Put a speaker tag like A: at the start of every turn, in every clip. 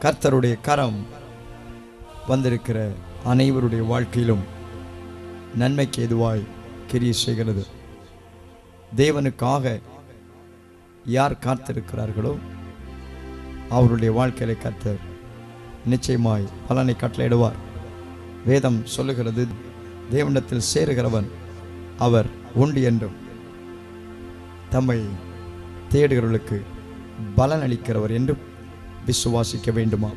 A: கர்த்தருடைய கரம் வந்திருக்கிற அனைவருடைய வாழ்க்கையிலும் நன்மைக்கு எதுவாய் கிரியை செய்கிறது. தேவனுக்காக யார் காத்திருக்கிறார்களோ அவருடைய வாழ்க்கையில கர்த்தர் நிச்சயமாய் பலனை கட்டளையிடுவார். வேதம் சொல்லுகிறது, தேவனிடத்தில் சேருகிறவன் அவர் உண்டு என்றும் தம்மை தேடுகிறவர்களுக்கு பலன் அளிக்கிறவர் என்றும் விசுவாசிக்க வேண்டுமா?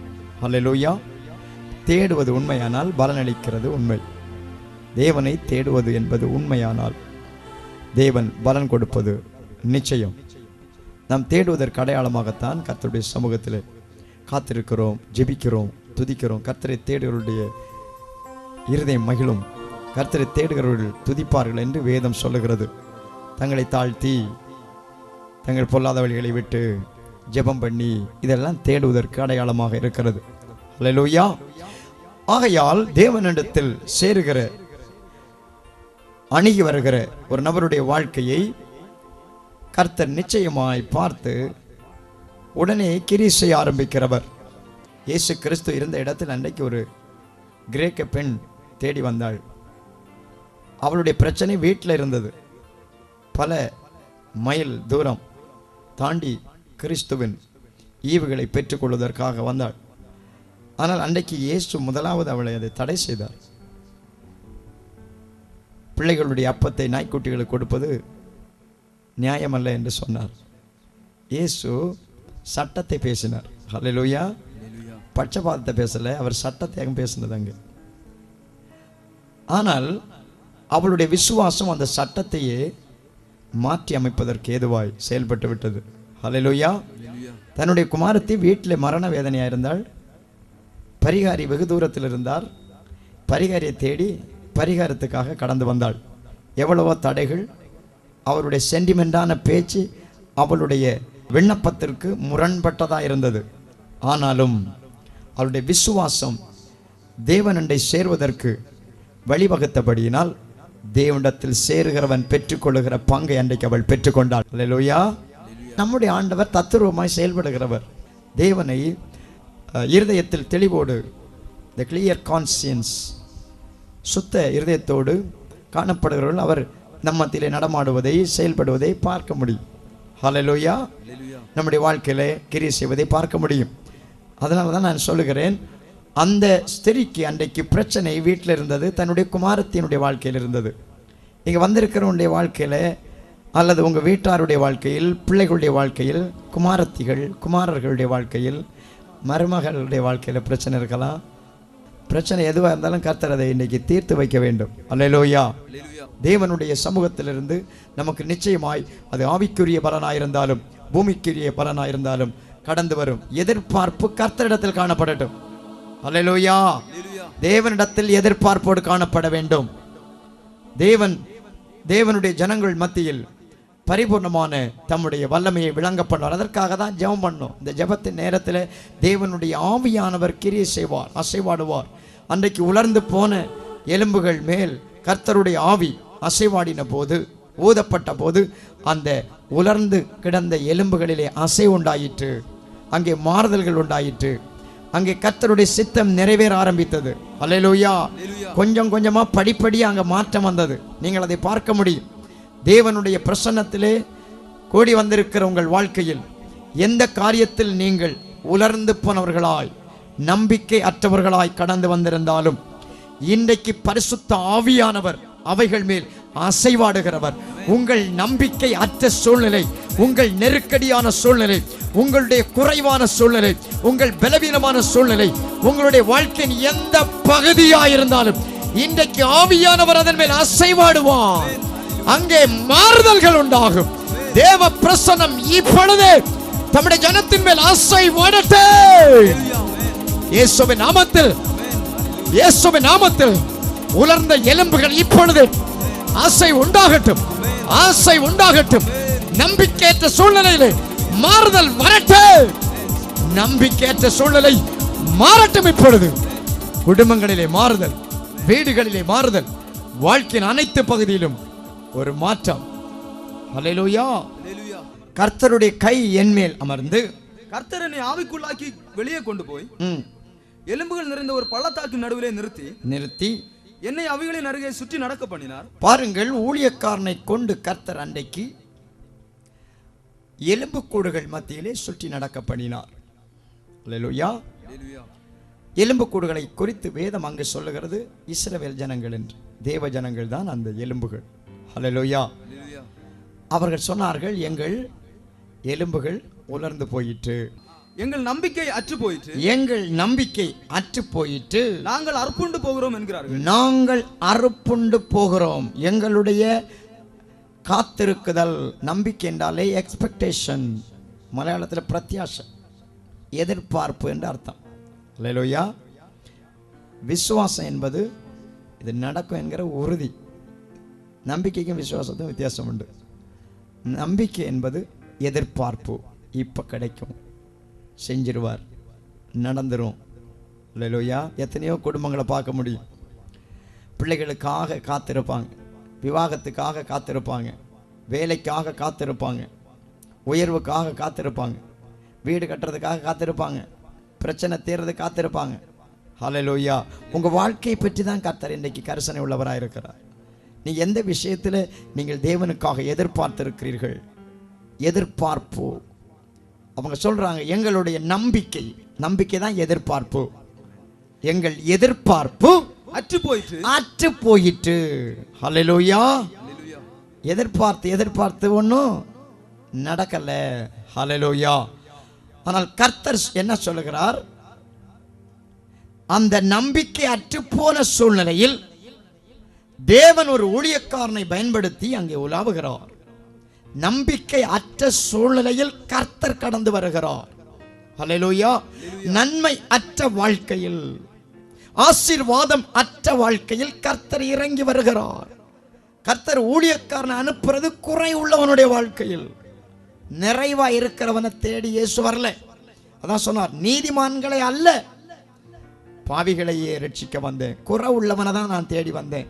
A: ஹல்லேலூயா. தேடுவது உண்மையானால் பலன் அளிக்கிறது உண்மை. தேவனை தேடுவது என்பது உண்மையானால் தேவன் பலன் கொடுப்பது நிச்சயம். நாம் தேடுவதற்கு அடையாளமாகத்தான் கர்த்தருடைய சமூகத்தில் காத்திருக்கிறோம், ஜெபிக்கிறோம், துதிக்கிறோம். கர்த்தரை தேடுகிறவருடைய இருதயம் மகிழும். கர்த்தரை தேடுகிறவர்கள் துதிப்பார்கள் என்று வேதம் சொல்லுகிறது. தங்களை தாழ்த்தி தங்கள் பொல்லாத வழிகளை விட்டு ஜெபம் பண்ணி இதெல்லாம் தேடுவதற்கு அடையாளமாக இருக்கிறது. ஹல்லேலூயா. ஆகையால் தேவனிடத்தில் சேருகிற அணுகி வருகிற ஒரு நபருடைய வாழ்க்கையை கர்த்தர் நிச்சயமாய் பார்த்து உடனே கிரியை செய்ய ஆரம்பிக்கிறவர். இயேசு கிறிஸ்து இருந்த இடத்தில் அன்றைக்கு ஒரு கிரேக்க பெண் தேடி வந்தாள். அவளுடைய பிரச்சனை வீட்டில் இருந்தது. பல மைல் தூரம் தாண்டி கிறிஸ்துவின் ஈவுகளை பெற்றுக்கொள்வதற்காக வந்தாள். ஆனால் அன்றைக்கு இயேசு முதலாவது அவளை அதை தடை செய்தார். பிள்ளைகளுடைய அப்பத்தை நாய்க்குட்டிகளுக்கு கொடுப்பது நியாயமல்ல என்று சொன்னார். இயேசு சட்டத்தை பேசினார். ஹல்லேலூயா. பட்சபாதத்தை பேசல, அவர் சட்டத்தை பேசினது அங்கே. ஆனால் அவளுடைய விசுவாசம் அந்த சட்டத்தையே மாற்றி அமைப்பதற்கு ஏதுவாய் செயல்பட்டு விட்டது. ஹல்லேலூயா. தன்னுடைய குமாரத்தி வீட்டில் மரண வேதனையாக இருந்தால், பரிகாரி வெகு தூரத்தில் இருந்தார். பரிகாரியை தேடி பரிகாரத்துக்காக கடந்து வந்தாள். எவ்வளவோ தடைகள், அவருடைய சென்டிமெண்டான பேச்சு அவளுடைய விண்ணப்பத்திற்கு முரண்பட்டதாக இருந்தது. ஆனாலும் அவளுடைய விசுவாசம் தேவனண்டை சேர்வதற்கு வழிவகுத்தபடியினால் தேவனிடத்தில் சேருகிறவன் பெற்றுக்கொள்ளுகிற பங்கை அன்றைக்கு அவள் பெற்றுக்கொண்டாள். ஹல்லேலூயா. நம்முடைய ஆண்டவர் தத்துரூபமாய் செயல்படுகிறவர். தேவனை இருதயத்தில் தெளிவோடு, த கிளியர் கான்சியன்ஸ், சுத்த இருதயத்தோடு காணப்படுகிறவர்கள் அவர் நம்மத்திலே நடமாடுவதை செயல்படுவதை பார்க்க முடியும். ஹல்லேலூயா. நம்முடைய வாழ்க்கையில கிரியை செய்வதை பார்க்க முடியும். அதனால தான் நான் சொல்லுகிறேன், அந்த ஸ்திரிக்கு அன்றைக்கு பிரச்சனை வீட்டில் இருந்தது, தன்னுடைய குமாரத்தினுடைய வாழ்க்கையில் இருந்தது. இங்கே வந்திருக்கிறவனுடைய வாழ்க்கையில் அல்லது உங்கள் வீட்டாருடைய வாழ்க்கையில், பிள்ளைகளுடைய வாழ்க்கையில், குமாரத்திகள் குமாரர்களுடைய வாழ்க்கையில், மருமகளுடைய வாழ்க்கையில் பிரச்சனை இருக்கலாம். பிரச்சனை எதுவாக இருந்தாலும் கர்த்தர் அதை இன்னைக்கு தீர்த்து வைக்க வேண்டும். அல்லேலூயா. தேவனுடைய சமூகத்திலிருந்து நமக்கு நிச்சயமாய் அது ஆவிக்குரிய பலனாயிருந்தாலும் பூமிக்குரிய பலனாயிருந்தாலும் கடந்து வரும் எதிர்பார்ப்பு கர்த்தரிடத்தில் காணப்படட்டும். அல்லேலூயா. தேவனிடத்தில் எதிர்பார்ப்போடு காணப்பட வேண்டும். தேவனுடைய ஜனங்கள் மத்தியில் பரிபூர்ணமான தம்முடைய வல்லமையை விளங்க பண்ணுவார். அதற்காக தான் ஜெபம் பண்ணோம். இந்த ஜெபத்தின் நேரத்தில் தேவனுடைய ஆவியானவர் கிரியை செய்வார், அசைவாடுவார். அன்றைக்கு உலர்ந்து போன எலும்புகள் மேல் கர்த்தருடைய ஆவி அசைவாடின போது, ஊதப்பட்ட போது அந்த உலர்ந்து கிடந்த எலும்புகளிலே அசை உண்டாயிற்று, அங்கே மாறுதல்கள் உண்டாயிற்று, அங்கே கர்த்தருடைய சித்தம் நிறைவேற ஆரம்பித்தது. அல்லேலூயா. கொஞ்சம் கொஞ்சமா படிப்படியாக அங்கே மாற்றம் வந்தது. நீங்கள் அதை பார்க்க முடியும். தேவனுடைய பிரசன்னத்திலே கூடி வந்திருக்கிற உங்கள் வாழ்க்கையில் எந்த காரியத்தில் நீங்கள் உலர்ந்து போனவர்களாய், நம்பிக்கை அற்றவர்களாய் கடந்து வந்திருந்தாலும் இன்றைக்கு பரிசுத்த ஆவியானவர் அவைகள் மேல் அசைவாடுகிறவர். உங்கள் நம்பிக்கை அற்ற சூழ்நிலை, உங்கள் நெருக்கடியான சூழ்நிலை, உங்களுடைய குறைவான சூழ்நிலை, உங்கள் பலவீனமான சூழ்நிலை, உங்களுடைய வாழ்க்கையின் எந்த பகுதியாயிருந்தாலும் இன்றைக்கு ஆவியானவர் அதன் மேல் அசைவாடுவார். அங்கே மாறுதல்கள் உண்டாகும். தேவ பிரசன்னம் இப்பொழுது தம்முடைய ஜனத்தின் மேல் அசைவாடட்டே. இயேசுவின் நாமத்தில், இயேசுவின் நாமத்தில் உலர்ந்த எலும்புகள் இப்பொழுது ஆசை உண்டாகட்டும், ஆசை உண்டாகட்டும். நம்பிக்கையற்ற சூழ்நிலையிலே மாறுதல் வரட்டும். நம்பிக்கையற்ற சூழ்நிலை மாறட்டும். இப்பொழுது குடும்பங்களிலே மாறுதல், வீடுகளிலே மாறுதல், வாழ்க்கையின் அனைத்து பகுதியிலும் ஒரு மாற்றம். ஹல்லேலூயா. கர்த்தருடைய கை என் மேல் அமர்ந்து
B: கர்த்தர் என்னை ஆவிக்குள்ளாக்கி வெளியே கொண்டு போய் எலும்புகள் நிறைந்த ஒரு பள்ளத்தாக்கு நடுவிலே நிறுத்தி என்னை அவைகளின் அருகே சுற்றி நடக்க பண்ணினார்.
A: பாருங்கள், ஊழியக்காரனை கொண்டு கர்த்தர் அன்றைக்கு எலும்புக்கூடுகள் மத்தியிலே சுற்றி நடக்க பண்ணினார். அல்லேலூயா. எலும்புக்கூடுகளை குறித்து வேதம் அங்கு சொல்லுகிறது இஸ்ரவேல் ஜனங்கள் என்று. தேவ ஜனங்கள் தான் அந்த எலும்புகள். அல்லேலூயா. அவர்கள் சொன்னார்கள், எங்கள் எலும்புகள் உலர்ந்து போயிற்று,
B: எங்கள் நம்பிக்கை அற்று போயிற்று,
A: எங்கள் நம்பிக்கை அற்று போயிற்று,
B: நாங்கள் அறுப்புண்டு போகிறோம் என்கிறார்கள்.
A: நாங்கள் அறுப்புண்டு போகிறோம். எங்களுடைய காத்திருக்குதல், நம்பிக்கை என்றாலே எக்ஸ்பெக்டேஷன், மலையாளத்தில் பிரத்யாசை, எதிர்பார்ப்பு என்று அர்த்தம். அல்லேலூயா. விசுவாசம் என்பது இது நடக்கும் என்கிற உறுதி. நம்பிக்கைக்கும் விசுவாசத்துக்கும் வித்தியாசம் உண்டு. நம்பிக்கை என்பது எதிர்பார்ப்பு, இப்போ கிடைக்கும், செஞ்சிருவார், நடந்துரும். அல்லேலூயா. எத்தனையோ குடும்பங்களை பார்க்க முடியும். பிள்ளைகளுக்காக காத்திருப்பாங்க, விவாகத்துக்காக காத்திருப்பாங்க, வேலைக்காக காத்திருப்பாங்க, உயர்வுக்காக காத்திருப்பாங்க, வீடு கட்டுறதுக்காக காத்திருப்பாங்க, பிரச்சனை தீர்றது காத்திருப்பாங்க. ஹல்லேலூயா. உங்கள் வாழ்க்கையை பற்றி தான் கர்த்தர் இன்றைக்கு கரிசனை உள்ளவராக இருக்கிறார். நீ எந்த விஷயத்தில் நீங்கள் தேவனுக்காக எதிர்பார்த்திருக்கிறீர்கள்? எதிர்பார்ப்பு. அவங்க சொல்றாங்க, எங்களுடைய நம்பிக்கை தான் எதிர்பார்ப்பு. எங்கள் எதிர்பார்ப்பு அற்று போயிட்டு. ஹல்லேலூயா. எதிர்பார்த்து ஒன்றும் நடக்கல. ஹல்லேலூயா. ஆனால் கர்த்தர் என்ன சொல்லுகிறார்? அந்த நம்பிக்கை அற்று போன சூழ்நிலையில் தேவன் ஒரு ஊழியக்காரனை பயன்படுத்தி அங்கே உலாவுகிறார். நம்பிக்கை அற்ற சூழ்நிலையில் கர்த்தர் கடந்து வருகிறார். ஹல்லேலூயா. நன்மை அற்ற வாழ்க்கையில், ஆசீர்வாதம் அற்ற வாழ்க்கையில் கர்த்தர் இறங்கி வருகிறார். கர்த்தர் ஊழியக்காரனை அனுப்புறது குறை உள்ளவனுடைய வாழ்க்கையில். நிறைவா இருக்கிறவனை தேடி இயேசு வரல. அதான் சொன்னார், நீதிமான்களை அல்ல பாவிகளையே ரட்சிக்க வந்தேன். குறை உள்ளவனை தான் நான் தேடி வந்தேன்.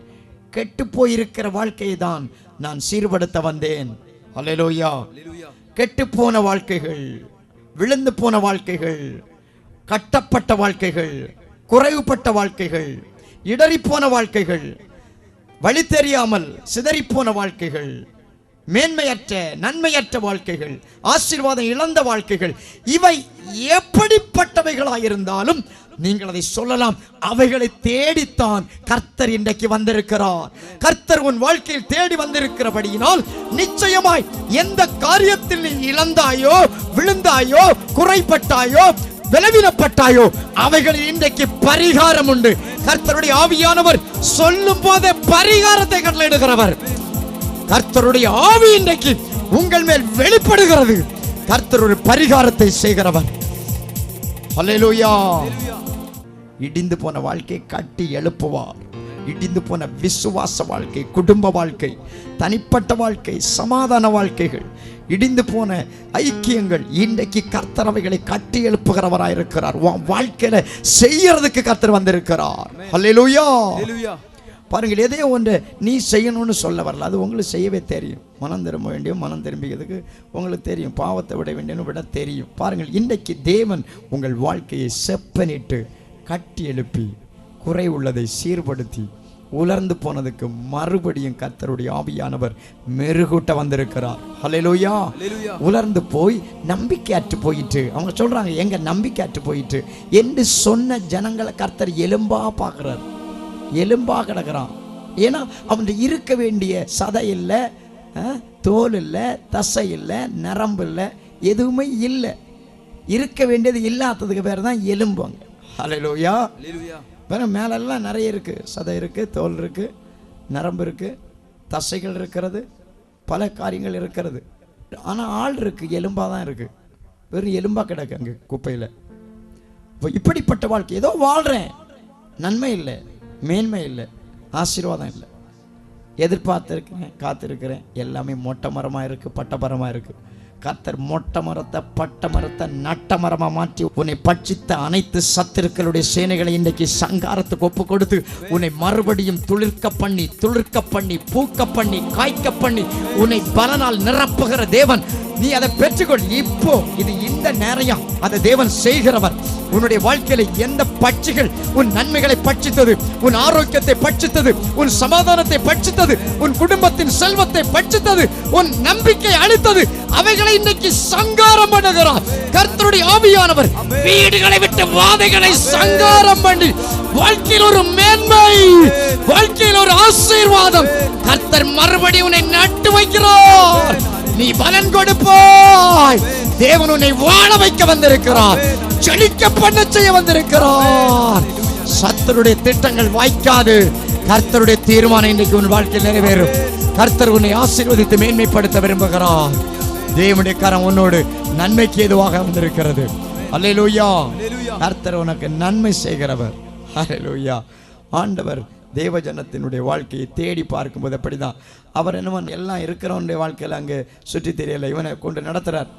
A: கெட்டு போயிருக்கிற வாழ்க்கையை தான் நான் சீர்படுத்த வந்தேன். அல்லேலூயா. கெட்டு போன வாழ்க்கைகள், விழுந்து போன வாழ்க்கைகள், கட்டப்பட்ட வாழ்க்கைகள், குறைவுபட்ட வாழ்க்கைகள், இடறி போன வாழ்க்கைகள், வழி தெரியாமல் சிதறி போன வாழ்க்கைகள், மேன்மையற்ற நன்மையற்ற வாழ்க்கைகள், ஆசீர்வாதம் இழந்த வாழ்க்கைகள், இவை எப்படிப்பட்டவைகளாயிருந்தாலும் நீங்கள் அதை சொல்லலாம், அவைகளை தேடித்தான் கர்த்தர் இன்றைக்கு வந்திருக்கிறார். கர்த்தர் உன் வாழ்க்கையில் தேடி வந்திருக்கிறபடியினால் நிச்சயமாய் எந்த காரியத்தில் நீ இழந்தாயோ, விழுந்தாயோ, குறைப்பட்டாயோ, விளைவினப்பட்டாயோ, அவைகளில் இன்றைக்கு பரிகாரம் உண்டு. கர்த்தருடைய ஆவியானவர் சொல்லும் போதே பரிகாரத்தை கட்டளையிடுகிறவர். கர்த்தருடைய ஆவி இன்றைக்கு உங்கள் மேல் வெளிப்படுகிறது. கர்த்தர் ஒரு பரிகாரத்தை செய்கிறவர். ஹல்லேலூயா. இடிந்து போன வாழ்க்கை கட்டி எழுப்புவார். இடிந்து போன விசுவாச வாழ்க்கை, குடும்ப வாழ்க்கை, தனிப்பட்ட வாழ்க்கை, சமாதான வாழ்க்கைகள், இடிந்து போன ஐக்கியங்கள், இன்றைக்கு கர்த்தர் அவைகளை கட்டி எழுப்புகிறவராய் இருக்கிறார். வாழ்க்கையில செய்யறதுக்கு கர்த்தர் வந்திருக்கிறார். ஹல்லேலூயா. பாருங்கள், எதையோ ஒன்று நீ செய்யணும்னு சொல்ல வரல, அது உங்களுக்கு செய்யவே தெரியும். மனம் திரும்ப வேண்டியும் மனம் திரும்பிக்கிறதுக்கு உங்களுக்கு தெரியும். பாவத்தை விட வேண்டியன்னு விட தெரியும். பாருங்கள், இன்றைக்கு தேவன் உங்கள் வாழ்க்கையை செப்பனிட்டு கட்டி எழுப்பி குறை உள்ளதை சீர்படுத்தி உலர்ந்து போனதுக்கு மறுபடியும் கர்த்தருடைய ஆவியானவர் மெருகூட்ட வந்திருக்கிறார். ஹல்லேலூயா. உலர்ந்து போய் நம்பிக்கை அற்று போயிட்டு, அவங்க சொல்றாங்க எங்க நம்பிக்கை அற்று போயிட்டு என்று சொன்ன ஜனங்களை கர்த்தர் எலும்பா பார்க்கிறார். எலும்பா கிடக்கிறான். ஏன்னா அவன் இருக்க வேண்டிய சதை இல்லை, தோல் இல்லை, தசை இல்லை, நரம்பு இல்லை, எதுவுமே இல்லை. இருக்க வேண்டியது இல்லாததுக்கு பேர் தான் எலும்புங்க. ஹல்லேலூயா. வேற மேலெல்லாம் நிறைய இருக்கு, சதை இருக்கு, தோல் இருக்கு, நரம்பு இருக்கு, தசைகள் இருக்கிறது, பல காரியங்கள் இருக்கிறது. ஆனால் ஆள் இருக்கு, எலும்பா தான் இருக்கு. வெறும் எலும்பா கிடக்கு அங்கே குப்பையில். இப்படிப்பட்ட வாழ்க்கை, ஏதோ வாழ்றேன், நன்மை இல்லை, மேன்மை இல்லை, ஆசீர்வாதம் இல்லை, எதிர்பார்த்துருக்கிறேன், காத்திருக்கிறேன், எல்லாமே மொட்டை மரமாக இருக்குது, பட்ட மரமாக இருக்குது. கர்த்தர் மொட்டை மரத்தை பட்ட மரத்தை நட்ட மரமாக மாற்றி உன்னை பட்சித்த அனைத்து சத்துருக்களுடைய சேனைகளை இன்றைக்கு சங்காரத்துக்கு ஒப்பு கொடுத்து உன்னை மறுபடியும் துளிர்க்க பண்ணி பூக்க பண்ணி காய்க்க பண்ணி உன்னை பலனால் நிரப்புகிற தேவன் நீ அதை பெற்றுக்கொள். இப்போ இது இந்த நேரம் அதை தேவன் செய்கிறவர். உன்னுடைய வாழ்க்கையில எந்த பட்சிகள் உன் நன்மைகளை பட்சித்தது, உன் ஆரோக்கியத்தை பட்சித்தது, உன் சமாதானத்தை பட்சித்தது, உன் குடும்பத்தின் செல்வத்தை பட்சித்தது, உன் நம்பிக்கை அளித்தது, அவைகளை இன்னைக்கு சங்காரம் பண்ணுகிறார் கர்த்தருடைய ஆவியானவர். வீடுகளை விட்டு வாதைகளை சங்காரம் பண்ணி வாழ்க்கையில் ஒரு மேன்மை, வாழ்க்கையில் ஒரு ஆசீர்வாதம் கர்த்தர் மறுபடியும் உன்னை நட்டு வைக்கிறார். நீ பலன் கொடுப்பாய். தேவன் உன்னை வாழ வைக்க வந்திருக்கிறார், செழிக்க பண்ண செய்ய வந்திருக்கிறார். சத்துருடைய திட்டங்கள் வாய்க்காது. கர்த்தருடைய தீர்மானம் இன்னைக்கு உன் வாழ்க்கையில் நிறைவேறும். கர்த்தர் உன்னை ஆசீர்வதித்து மேன்மைப்படுத்த விரும்புகிறார். தேவனுடைய கரம் உன்னோடு நன்மைக்கு ஏதுவாக வந்திருக்கிறது. அல்லேலூயா. கர்த்தர் உனக்கு நன்மை செய்கிறவர். அல்லேலூயா. ஆண்டவர் தேவஜனத்தினுடைய வாழ்க்கையை தேடி பார்க்கும்போது அப்படிதான். அவர் என்னவோ எல்லாம் இருக்கிறவனுடைய வாழ்க்கையில் அங்கே சுற்றி தெரியல, இவனை கொண்டு நடத்துறார்.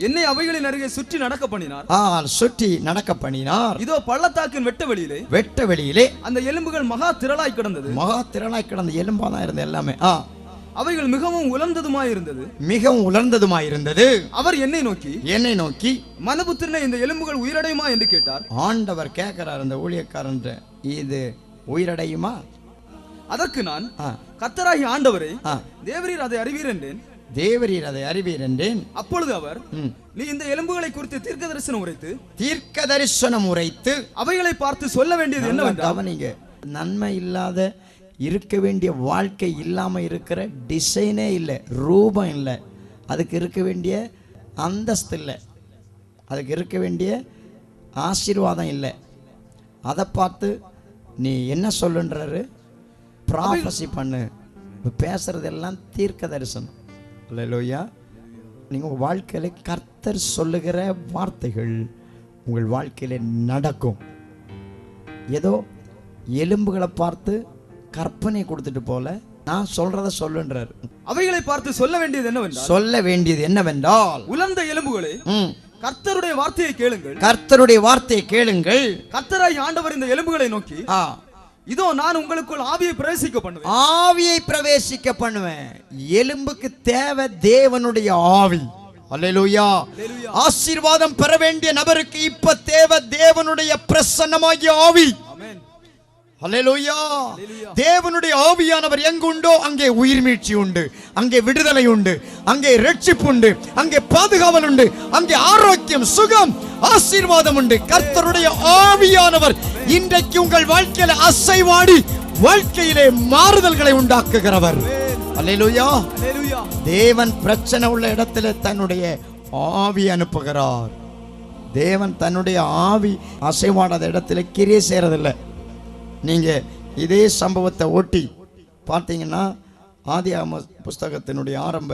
B: என்னை அவைகளின் அருகே சுற்றி நடக்க பண்ணினார்.
A: சுற்றி நடக்க பண்ணினார்.
B: இதோ பள்ளத்தாக்கின் வெட்ட வெளியிலே அந்த எலும்புகள் மகா திரளாய் கிடந்தது.
A: மகா திரளாய் கிடந்த எலும்பா தான் இருந்தது எல்லாமே.
B: அவைகள் மிகவும்
A: உலர்ந்ததுமாய் இருந்தது.
B: அவர் என்னை நோக்கி மனுபுத்திரனே, இந்த எலும்புகள் உயிரடையுமா என்று கேட்டார்.
A: ஆண்டவர் கேட்கிறார் அந்த ஊழியக்காரன், இது உயிரடையுமா?
B: அதற்கு நான், கர்த்தராகிய ஆண்டவரே, தேவரீர் அதை அறிவீர் என்றேன். அப்பொழுது அவர், நீ இந்த எலும்புகளை குறித்து தீர்க்க தரிசனம் உரைத்து அவைகளை பார்த்து சொல்ல வேண்டியது என்னவென்றால்,
A: கவனிங்க, நன்மை இல்லாத இருக்க வேண்டிய வாழ்க்கை இல்லாம இருக்கிற டிசைனே இல்லை, ரூபம் இல்லை, அதுக்கு இருக்க வேண்டிய அந்தஸ்து இல்லை, அதுக்கு இருக்க வேண்டிய ஆசீர்வாதம் இல்லை. அதை பார்த்து நீ என்ன சொல்லுன்றாரு? ப்ராஃபஸி பண்ணு. பேசுறதெல்லாம் தீர்க்க தரிசனம். அல்லேலூயா. நீங்க உங்க வாழ்க்கையில கர்த்தர் சொல்லுகிற வார்த்தைகள் உங்கள் வாழ்க்கையில நடக்கும். ஏதோ எலும்புகளை பார்த்து கற்பனை கொடுத்துட்டு போல நான் சொல்றத சொல்லுன்றார்.
B: அவைகளை பார்த்து சொல்ல வேண்டியது
A: என்னவென்றால்
B: உலர்ந்த எலும்புகளே, கர்த்தருடைய வார்த்தையை கேளுங்கள். கர்த்தராகிய ஆண்டவர் இந்த எலும்புகளை நோக்கி, இதோ நான் உங்களுக்குள் ஆவியை பிரவேசிக்க பண்ணுவேன். எலும்புக்கு தேவை தேவனுடைய ஆவி. அல்லேலூயா. ஆசீர்வாதம் பெற வேண்டிய நபருக்கு இப்ப தேவை தேவனுடைய பிரசன்னமாகிய ஆவி. அல்லேலூயா. தேவனுடைய ஆவியானவர் எங்குண்டோ அங்கே உயிர் மீட்சி உண்டு, அங்கே விடுதலை உண்டு, அங்கே ரட்சிப்பு உண்டு, அங்கே பாதுகாவல் உண்டு, அங்கே ஆரோக்கியம், சுகம், ஆசீர்வாதம் உண்டு. கர்த்தருடைய ஆவியானவர் இன்றைக்கு உங்கள் வாழ்க்கையில அசைவாடி வாழ்க்கையிலே மாறுதல்களை உண்டாக்குகிறவர். அல்லேலூயா. தேவன் பிரச்சனை உள்ள இடத்துல தன்னுடைய ஆவி அனுப்புகிறார். தேவன் தன்னுடைய ஆவி அசைவாடாத இடத்துல கிரியை செய்யறதில்லை. நீங்க இதே சம்பவத்தை ஓட்டி பார்த்தீங்கன்னா ஆதியாகம புஸ்தகத்தினுடைய ஆரம்ப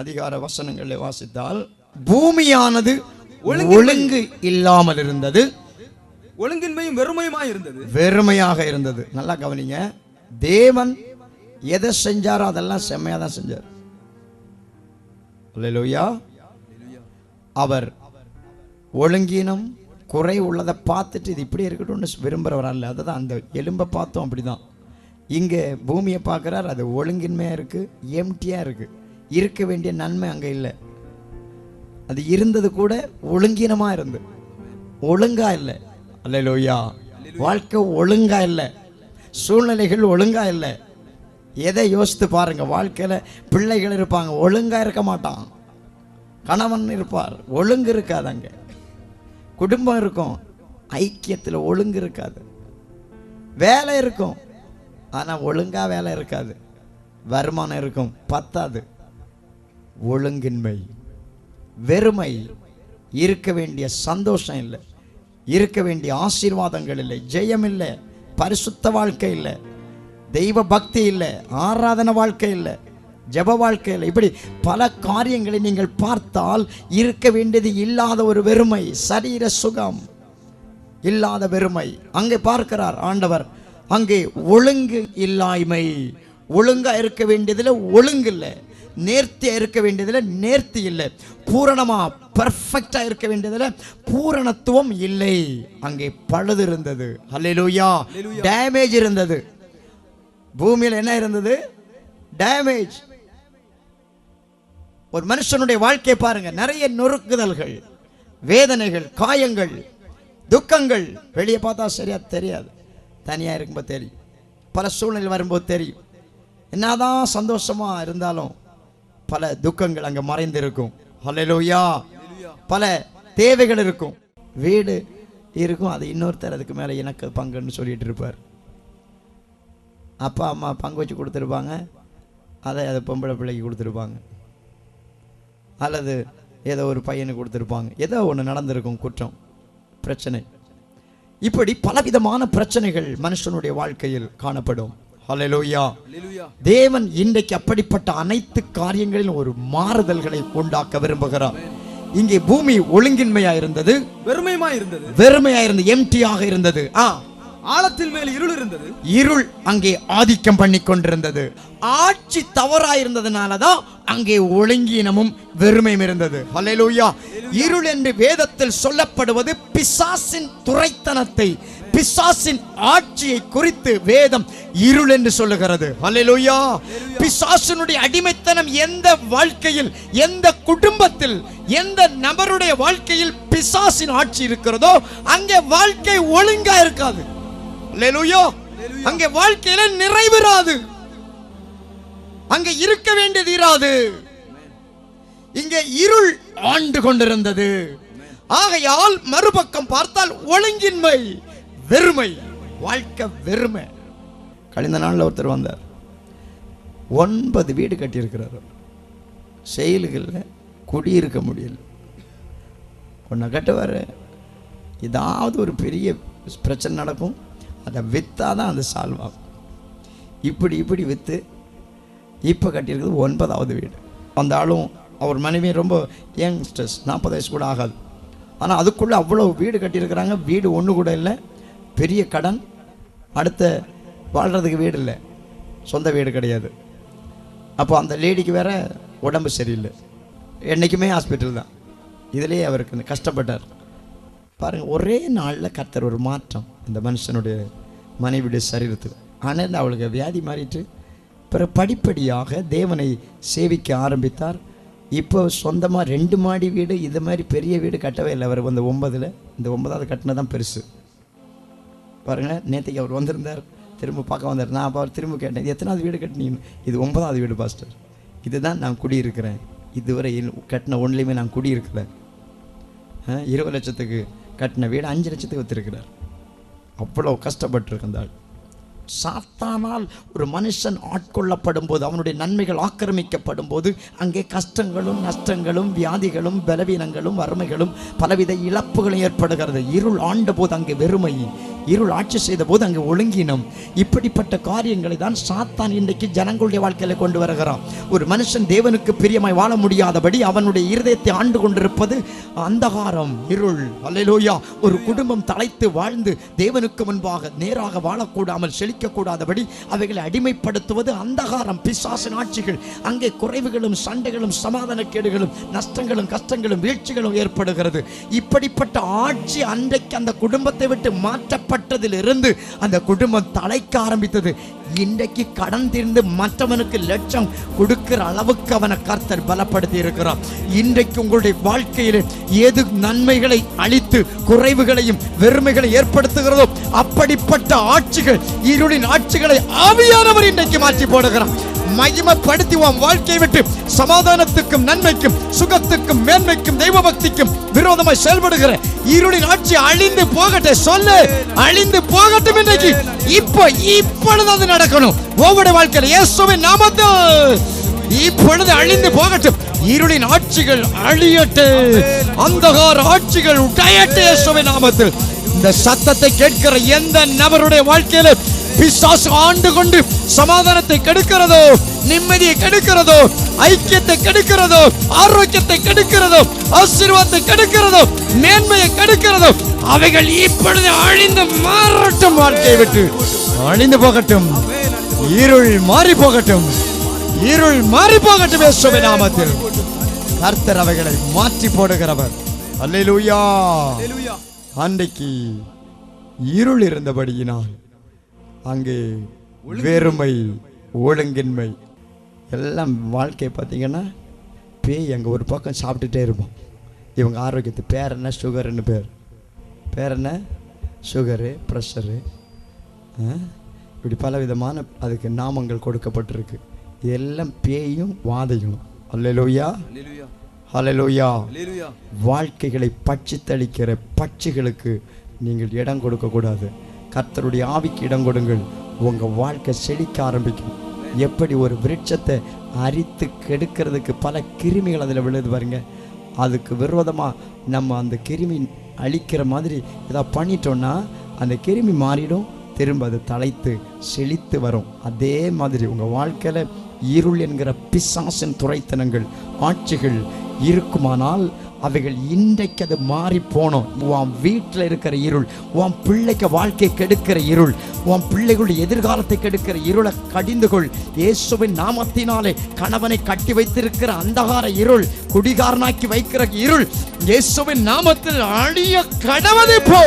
B: அதிகார வசனங்களை வாசித்தால், பூமியானது ஒழுங்கு இல்லாமல் இருந்தது, ஒழுங்கின்மையும்
A: வெறுமையாக இருந்தது. நல்லா கவனிங்க. தேவன் எதை செஞ்சாரோ அதெல்லாம் செம்மையா தான் செஞ்சார். அல்லேலூயா. அவர் ஒழுங்கினம் குறை உள்ளதை பார்த்துட்டு இது இப்படி இருக்கட்டும்னு விரும்புகிறவர் அல்ல. அதுதான் அந்த எலும்பை பார்த்தோம் அப்படிதான். இங்கே பூமியை பார்க்குறார், அது ஒழுங்கின்மையாக இருக்குது, எம்டியாக இருக்குது, இருக்க வேண்டிய நன்மை அங்கே இல்லை. அது இருந்தது கூட ஒழுங்கினமாக இருந்து ஒழுங்கா இல்லை. அல்லேலூயா. வாழ்க்கை ஒழுங்கா இல்லை, சூழ்நிலைகள் ஒழுங்கா இல்லை. எதை யோசித்து பாருங்க. வாழ்க்கையில் பிள்ளைகள் இருப்பாங்க, ஒழுங்கா இருக்க மாட்டான். கணவன் இருப்பார், ஒழுங்கு இருக்காது. அங்கே குடும்பம் இருக்கும், ஐக்கியத்தில் ஒழுங்கு இருக்காது. வேலை இருக்கும், ஆனால் ஒழுங்கா வேலை இருக்காது. வருமானம் இருக்கும், பத்தாது. ஒழுங்கின்மை, வெறுமை, இருக்க வேண்டிய சந்தோஷம் இல்லை, இருக்க வேண்டிய ஆசீர்வாதங்கள் இல்லை, ஜெயம் இல்லை, பரிசுத்த வாழ்க்கை இல்லை, தெய்வ பக்தி இல்லை, ஆராதனை வாழ்க்கை இல்லை, ஜெப வாழ்க்கையில், இப்படி பல காரியங்களை நீங்கள் பார்த்தால் இருக்க வேண்டியது இல்லாத ஒரு வெறுமை, சரீர சுகம் இல்லாத வெறுமை அங்கே பார்க்கிறார் ஆண்டவர். அங்கே ஒழுங்கு இல்லாய்மை, ஒழுங்கா இருக்க வேண்டியதுல ஒழுங்கு இல்லை, நேர்த்தியா இருக்க வேண்டியதுல நேர்த்தி இல்லை, பூரணமா பெர்ஃபெக்டா இருக்க வேண்டியதுல பூரணத்துவம் இல்லை. அங்கே பழுது இருந்தது. அல்லேலூயா. டேமேஜ் இருந்தது. பூமியில் என்ன இருந்தது? டேமேஜ். ஒரு மனுஷனுடைய வாழ்க்கையை பாருங்க, நிறைய நொறுக்குதல்கள், வேதனைகள், காயங்கள், துக்கங்கள். வெளியே பார்த்தா சரியா தெரியாது, தனியாக இருக்கும்போது தெரியும், பல சூழ்நிலை வரும்போது தெரியும். என்னதான் சந்தோஷமா இருந்தாலும் பல துக்கங்கள் அங்கே மறைந்திருக்கும். ஹல்லேலூயா. பல தேவைகள் இருக்கும். வீடு இருக்கும், அது இன்னொருத்தர் அதுக்கு மேலே எனக்கு பங்குன்னு சொல்லிட்டு இருப்பார். அப்பா அம்மா பங்கு வச்சு கொடுத்துருப்பாங்க, அதை பொம்பளை பிள்ளைக்கு கொடுத்துருப்பாங்க, அல்லது ஏதோ ஒரு பையனுக்கு கொடுத்துருப்பாங்க. ஏதோ ஒன்று நடந்திருக்கும், குற்றம், பிரச்சனை. இப்படி பலவிதமான பிரச்சனைகள் மனுஷனுடைய வாழ்க்கையில் காணப்படும். ஹல்லேலூயா. தேவன் இன்றைக்கு அப்படிப்பட்ட அனைத்து காரியங்களிலும் ஒரு மாறுதல்களை உண்டாக்க விரும்புகிறார். இங்கே பூமி ஒழுங்கின்மையா இருந்தது, வெறுமையா இருந்தது, எம்டியாக இருந்தது.
B: ஆழத்தில் மேல் இருள் இருந்தது,
A: இருள் அங்கே ஆதிக்கம் பண்ணி கொண்டிருந்தது. ஆட்சி தவறாயிருந்ததுனாலதான் அங்கே ஒழுங்கீனமும் வெறுமையும் இருந்தது. ஹல்லேலூயா. இருள் என்று வேதத்தில் சொல்லப்படுவது பிசாசின் துரைத்தனத்தை, பிசாசின் ஆட்சியை குறித்து வேதம் இருள் என்று சொல்லுகிறது. ஹல்லேலூயா. பிசாசினுடைய அடிமைத்தனம் எந்த வாழ்க்கையில், எந்த குடும்பத்தில், எந்த நபருடைய வாழ்க்கையில் பிசாசின் ஆட்சி இருக்கிறதோ அங்கே வாழ்க்கை ஒழுங்கா இருக்காது. ஹல்லேலூயா. அங்கே வாழ்க்கையில நிறைவேறாது, அங்கே இருக்க வேண்டியது இராது. இங்கே இருள் ஆண்டு கொண்டிருந்தது. ஆகையால் மறுபக்கம் பார்த்தால் ஒழுங்கின்மை, வெறுமை, வாழ்க்கை வெறுமை. கழிந்த நாளில் ஒருத்தர் வந்தார், 9 வீடு கட்டியிருக்கிறார். செயல்களில் குடியிருக்க முடியல. ஒன்றை கட்டுவார், ஏதாவது ஒரு பெரிய பிரச்சனை நடக்கும், அதை விற்றாதான் அது சால்வ் ஆகும். இப்படி இப்படி விற்று இப்போ கட்டியிருக்கிறது 9வது வீடு. அந்த ஆளும் அவர் மனைவி ரொம்ப யங்ஸ்டர்ஸ், 40 வயசு கூட ஆகாது. ஆனால் அதுக்குள்ளே அவ்வளோ வீடு கட்டியிருக்கிறாங்க. வீடு ஒன்று கூட இல்லை, பெரிய கடன், அடுத்த வாழ்கிறதுக்கு வீடு இல்லை, சொந்த வீடு கிடையாது. அப்போ அந்த லேடிக்கு வேற உடம்பு சரியில்லை, என்றைக்குமே ஹாஸ்பிட்டல் தான். இதிலே அவருக்கு கஷ்டப்பட்டார் பாருங்கள். ஒரே நாளில் கர்த்தர் ஒரு மாற்றம் இந்த மனுஷனுடைய மனைவியுடைய சரீரத்தில். ஆனால் அவளுக்கு வியாதி மாறிட்டு பிறகு படிப்படியாக தேவனை சேவிக்க ஆரம்பித்தார். இப்போ சொந்தமாக 2 மாடி வீடு, இது மாதிரி பெரிய வீடு கட்டவே இல்லை. அவர் வந்து 9ல், இந்த 9வது கட்டினதான் பெருசு பாருங்கள். நேற்றுக்கு அவர் வந்திருந்தார், திரும்ப பார்க்க வந்தார். நான் அப்போ அவர் திரும்ப கேட்டேன், இது எத்தனாவது வீடு கட்டினீங்க? இது 9வது வீடு பாஸ்டர், இதுதான் நான் குடியிருக்கிறேன். இதுவரை கட்டின ஒன்றுலையுமே நான் குடியிருக்கல. 20 லட்சத்துக்கு கட்டின வீடு 5 லட்சத்துக்கு விற்றுருக்கிறார். அவ்வளோ கஷ்டப்பட்டுருந்தாள். சாத்தானால் ஒரு மனுஷன் ஆட்கொள்ளப்படும் போது, அவனுடைய நன்மைகள் ஆக்கிரமிக்கப்படும் போது அங்கே கஷ்டங்களும் நஷ்டங்களும் வியாதிகளும் பலவீனங்களும் வறுமைகளும் பலவித இழப்புகளும் ஏற்படுகிறது. இருள் ஆண்ட போது அங்கே வெறுமை, இருள் ஆட்சி செய்த போது அங்கே ஒழுங்கினம். இப்படிப்பட்ட காரியங்களை தான் சாத்தான் இன்றைக்கு ஜனங்களுடைய வாழ்க்கையில கொண்டு வருகிறான். ஒரு மனுஷன் தேவனுக்கு பிரியமாய் வாழ முடியாதபடி அவனுடைய இருதயத்தை ஆண்டு கொண்டிருப்பது அந்தகாரம், இருள். அல்லேலூயா. ஒரு குடும்பம் தலைத்து வாழ்ந்து தேவனுக்கு முன்பாக நேராக வாழக்கூடாமல் செழிக்கக்கூடாதபடி அவைகளை அடிமைப்படுத்துவது அந்தகாரம், பிசாசின் ஆட்சிகள். அங்கே குறைவுகளும் சண்டைகளும் சமாதானக்கேடுகளும் நஷ்டங்களும் கஷ்டங்களும் வீழ்ச்சிகளும் ஏற்படுகிறது. இப்படிப்பட்ட ஆட்சி அன்றைக்கு அந்த குடும்பத்தை விட்டு மாற்றப்பட்டதிலிருந்து அந்த குடும்பம் தலைக்க ஆரம்பித்தது. இன்றைக்கு கடன் தீர்ந்து மற்றவனுக்கு லட்சம் கொடுக்கிற அளவுக்கு அவனை கர்த்தர் பலப்படுத்தி இருக்கிறார். இன்றைக்கு உங்களுடைய வாழ்க்கையில் எது நன்மைகளை அளித்து குறைவுகளையும் வெறுமைகளை ஏற்படுத்துகிறதோ அப்படிப்பட்ட ஆட்சிகள், இருளின் ஆட்சிகளை ஆவியானவர் இன்றைக்கு மாற்றி போடுகிறார். மகிமைப்படுத்தி உன் வாழ்க்கையை விட்டு சமாதானத்துக்கும் நன்மைக்கும் சுகத்துக்கும் மேன்மைக்கும் தெய்வ பக்திக்கும் விரோதமாய் செயல்படுகிற இருளின் ஆட்சி அழிந்து போகட்டும். சொல்லு, அழிந்து போகட்டும். இன்றைக்கு இப்பொழுது அது நடக்கணும். ஒவ்வொரு வாழ்க்கையில் இயேசுவின் நாமத்தில் இப்பொழுது அழிந்து போகட்டும். இருளின் ஆட்சிகள் அழியட்டு, அந்தகார ஆட்சிகள் உடையட்டு இயேசுவின் நாமத்தில். இந்த சத்தத்தை கேட்கிற எந்த நபருடைய வாழ்க்கையில பிசாசு ஆண்டு கொண்டு சமாதானத்தை கெடுக்கிறதோ, நிம்மதியை கெடுக்கிறதோ, ஐக்கியத்தை கெடுக்கிறதோ, ஆரோக்கியத்தை கெடுக்கிறதோ, ஆசீர்வாதத்தை கெடுக்கிறதோ, மேன்மையை கெடுக்கிறதோ, அவைகள் இப்பொழுது அழிந்து மாறட்டும். வாழ்க்கையை விட்டு அழிந்து போகட்டும். இருள் மாறி போகட்டும். இருள் மாறி போகட்டும். இயேசுவின் நாமத்தில் கர்த்தர் அவைகளை மாற்றி போடுகிறவர். அல்லேலூயா. அன்றைக்கு இருள் இருந்தபடியினால் அங்கே வெறுமை, ஒழுங்கின்மை எல்லாம் வாழ்க்கை பார்த்தீங்கன்னா பேய் அங்கே ஒரு பக்கம் சாப்பிட்டுட்டே இருப்போம். இவங்க ஆரோக்கியத்து பேர் என்ன, சுகருன்னு பேர் என்ன, சுகரு, ப்ரெஷரு, இப்படி பல விதமான அதுக்கு நாமங்கள் கொடுக்கப்பட்டிருக்கு. எல்லாம் பேயும் வாதைகளும். அல்லேலூயா, அல்லேலூயா. வாழ்க்கைகளை பட்சித்தளிக்கிற பட்சிகளுக்கு நீங்கள் இடம் கொடுக்கக்கூடாது. கர்த்தருடைய ஆவிக்கு இடம் கொடுங்கள். உங்கள் வாழ்க்கை செழிக்க ஆரம்பிக்கும். எப்படி ஒரு விருட்சத்தை அரித்து கெடுக்கிறதுக்கு பல கிருமிகள் அதில் விழுது பாருங்க. அதுக்கு விரோதமாக நம்ம அந்த கிருமி அழிக்கிற மாதிரி ஏதாவது பண்ணிட்டோன்னா அந்த கிருமி மாறிடும், திரும்ப அது தலைத்து செழித்து வரும். அதே மாதிரி உங்கள் வாழ்க்கையில் இருள் என்கிற பிசாசின் துரைத்தனங்கள், ஆட்சிகள் இருக்குமானால் அவைகள் இன்றைக்கு அது மாறி போனோம். உன் வீட்டில் இருக்கிற இருள், உன் பிள்ளைக்கு வாழ்க்கை கெடுக்கிற இருள், உன் பிள்ளைகளுடைய எதிர்காலத்தை கெடுக்கிற இருளை கடிந்து கொள். இயேசுவின் நாமத்தினாலே கணவனை கட்டி வைத்திருக்கிற அந்தகார இருள், குடிகாரனாக்கி வைக்கிற இருள் இயேசுவின் நாமத்தில் அழிய கடவுளே போ.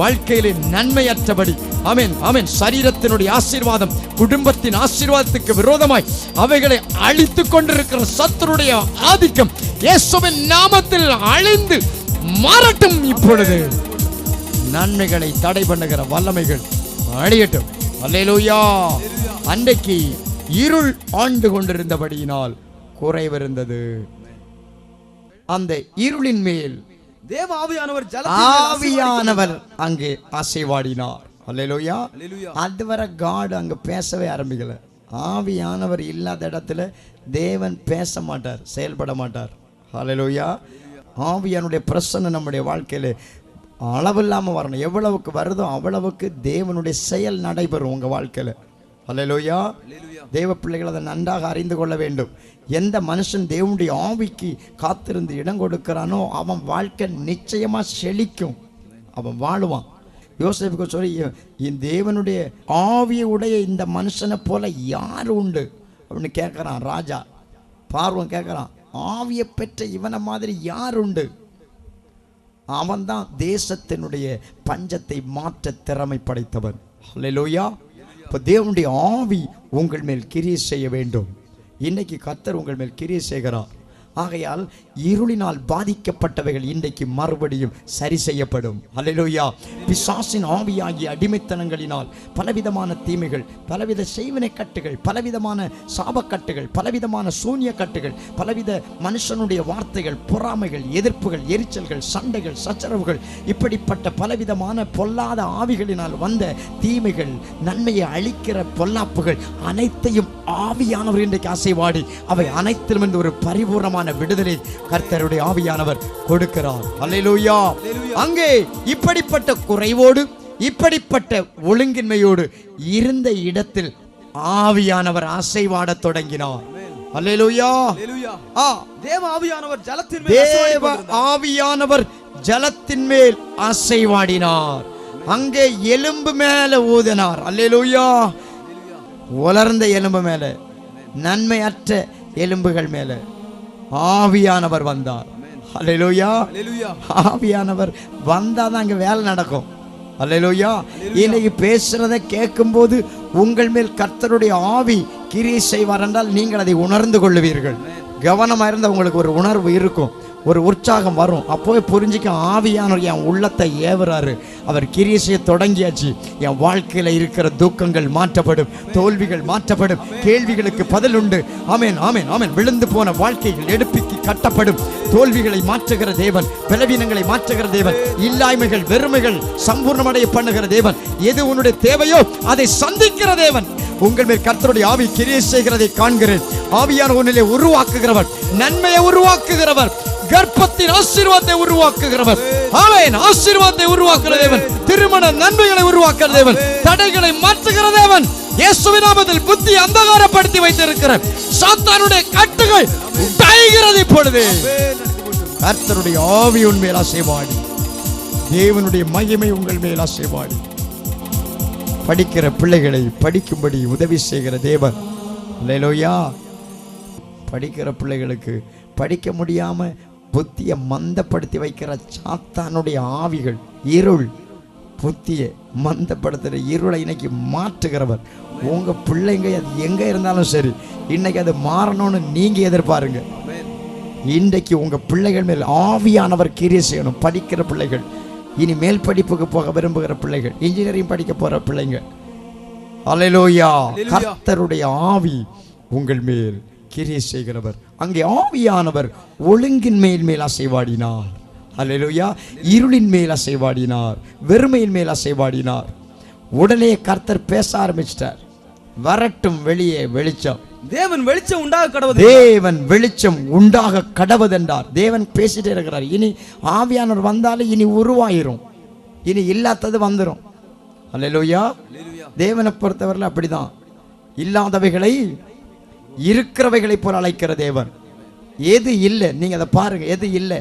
A: வாழ்க்கையிலே நன்மையற்றபடி, ஆமென் ஆமென், சரீரத்தினுடைய ஆசீர்வாதம், குடும்பத்தின் ஆசீர்வாதத்துக்கு விரோதமாய் அவைகளை அழித்துக் கொண்டிருக்கிற சத்துருடைய ஆதிக்கம் இயேசுவின் நாமத்தில் அழிந்து மாறட்டும். இப்பொழுது நன்மைகளை தடை பண்ணுகிற வல்லமைகள் அழியட்டும். அல்லேலூயா. அன்றைக்கு இருள் ஆண்டு கொண்டிருந்தபடியினால் குறைவிருந்தது. அந்த இருளின் மேல்
B: தேவ
A: ஆவியானவர் அங்கே அசைவாடினார். அல்லேலூயா. அதுவரை காட் அங்க பேசவே ஆரம்பிக்கல. ஆவியானவர் இல்லாத இடத்துல தேவன் பேச மாட்டார், செயல்பட மாட்டார். அல்லேலூயா. ஆவியானுடைய பிரசன்னம் நம்முடைய வாழ்க்கையில அளவில்லாமல் வரணும். எவ்வளவுக்கு வருதோ அவ்வளவுக்கு தேவனுடைய செயல் நடைபெறும் உங்க வாழ்க்கையில. அல்லேலூயா. தேவ பிள்ளைகள் அதை நன்றாக அறிந்து கொள்ள வேண்டும். எந்த மனுஷன் தேவனுடைய ஆவிக்கு காத்திருந்து இடம் கொடுக்கிறானோ அவன் வாழ்க்கை நிச்சயமா செழிக்கும், அவன் வாழுவான். யோசேப்புக்கு சொல்லி, தேவனுடைய ஆவியுடைய இந்த மனுஷனை போல யார் உண்டு அப்படின்னு கேட்குறான் ராஜா. பார்வன் கேட்குறான், ஆவியை பெற்ற இவனை மாதிரி யார் உண்டு? அவன்தான் தேசத்தினுடைய பஞ்சத்தை மாற்ற திறமை படைத்தவன். அல்லேலூயா. இப்போ தேவனுடைய ஆவி உங்கள் மேல் கிரியை செய்ய வேண்டும். இன்னைக்கு கர்த்தர் உங்கள் மேல் கிரியை செய்கிறார். ஆகையால் இருளினால் பாதிக்கப்பட்டவைகள் இன்றைக்கு மறுபடியும் சரி செய்யப்படும். அல்லேலூயா. பிசாசின் ஆவியாகிய அடிமைத்தனங்களினால் பலவிதமான தீமைகள், பலவித செய்வினை கட்டுகள், பலவிதமான சாபக்கட்டுகள், பலவிதமான சூன்ய கட்டுகள், பலவித மனுஷனுடைய வார்த்தைகள், பொறாமைகள், எதிர்ப்புகள், எரிச்சல்கள், சண்டைகள், சச்சரவுகள், இப்படிப்பட்ட பலவிதமான பொல்லாத ஆவிகளினால் வந்த தீமைகள், நன்மையை அழிக்கிற பொல்லாப்புகள் அனைத்தையும் ஆவியானவர் இன்றைக்கு அசைவாடி அவை அனைத்திலும் ஒரு பரிபூர்ணமான விடுதலை கர்த்தருடைய ஆவியானவர் கொடுக்கிறார். அல்லேலூயா. அங்கே இப்படிப்பட்ட குறைவோடு, இப்படிப்பட்ட ஒழுங்கின்மையோடு இருந்த இடத்தில் ஆவியானவர் அசைவாட தொடங்கினார். அல்லேலூயா.
B: தேவ ஆவியானவர் ஜலத்தின்
A: மேல் அசைவாடினார். அங்கே எலும்பு மேல ஊதினார். அல்லேலூயா. உலர்ந்த எலும்பு மேல, நன்மையற்ற எலும்புகள் மேல ஆவியானவர் வந்தார். அல்லேலூயா. ஆவியானவர் வந்தாதான் அங்க வேலை நடக்கும். அல்லேலூயா. இன்னைக்கு பேசுறதை கேட்கும்போது உங்கள் மேல் கர்த்தருடைய ஆவி கிரியை செய்வார் என்றால் நீங்கள் அதை உணர்ந்து கொள்ளுவீர்கள். கவனமா இருந்தால் உங்களுக்கு ஒரு உணர்வு இருக்கும், ஒரு உற்சாகம் வரும். அப்போவே புரிஞ்சுக்க ஆவியானவர் என் உள்ளத்தை ஏவுறாரு, அவர் கிரியை செய்ய தொடங்கியாச்சு. என் வாழ்க்கையில் இருக்கிற துக்கங்கள் மாற்றப்படும், தோல்விகள் மாற்றப்படும், கேள்விகளுக்கு பதில் உண்டு. ஆமென் ஆமென் ஆமென். விழுந்து போன வாழ்க்கைகள் எடுப்பிக்கு கட்டப்படும். தோல்விகளை மாற்றுகிற தேவன், பலவீனங்களை மாற்றுகிற தேவன், இல்லாய்மைகள் வெறுமைகள் சம்பூர்ணமடைய பண்ணுகிற தேவன், எது உன்னுடைய தேவையோ அதை சந்திக்கிற தேவன். உங்கள் மேல் கர்த்தருடைய ஆவி கிரியை செய்கிறதை காண்கிறேன். ஆவியான உன்னிலே உருவாக்குகிறவர், நன்மையை உருவாக்குகிறவர், கர்ப்பத்தின் ஆசீர்வாதத்தை உருவாக்குகிறவர். ஆமென். ஆசீர்வாதத்தை உருவாக்குகிற தேவன், திருமண நன்மைகளை உருவாக்குகிற தேவன், தடைகளை மாற்றுகிற தேவன். இயேசுவின் நாமத்தில் புத்தி அந்தகாரப்படுத்தி வைத்திருக்கிற சாத்தானுடைய கட்டுகள் உடைகிறது. இப்பொழுது கர்த்தருடைய ஆவி உன் மேல் அசைவாடி, தேவனுடைய மகிமை உங்கள் மேல் அசைவாடி, படிக்கிற பிள்ளைகளை படிக்கும்படி உதவி செய்கிற தேவன். அல்லேலூயா. படிக்கிற பிள்ளைகளுக்கு படிக்க முடியாம புத்தியை மந்தப்படுத்தி வைக்கிற சாத்தானுடைய ஆவிகள், இருள், புத்தியை மந்தப்படுத்துகிற இருளை இன்னைக்கு மாற்றுகிறவர். உங்க பிள்ளைங்க அது எங்க இருந்தாலும் சரி, இன்னைக்கு அது மாறணும்னு நீங்க எதிர்பாருங்க. இன்றைக்கு உங்க பிள்ளைகள் மேல் ஆவியானவர் கிரியை செய்யணும். படிக்கிற பிள்ளைகள், இனி மேல் படிப்புக்கு போக விரும்புகிற பிள்ளைகள், இன்ஜினியரிங் படிக்க போற பிள்ளைங்க, அல்லேலூயா, கர்த்தருடைய ஆவி உங்கள் மேல் கிரியை செய்கிறவர். அங்கே ஆவியானவர் ஒழுங்கின் மேல் அசைவாடினார். அல்லேலூயா. இருளின் மேல் அசைவாடினார், வெறுமையின் மேல் அசைவாடினார். உடனே கர்த்தர் பேச ஆரம்பிச்சிட்டார். வரட்டும் வெளியே வெளிச்சம்,
B: தேவன் வெளிச்சம் உண்டாக கடவுது,
A: தேவன் வெளிச்சம் உண்டாக கடவுதென்றார். தேவன் பேசிட்டே இருக்கிறார். இனி ஆவியானவர் வந்தாலும் இனி உருவாயிரும், இனி இல்லாதது வந்துடும். அல்லேலூயா. தேவனை பொறுத்தவரையில் அப்படிதான், இல்லாதவைகளை இருக்கிறவைகளை போல அழைக்கிற தேவன். எது இல்லை நீங்க அதை பாருங்க, எது இல்லை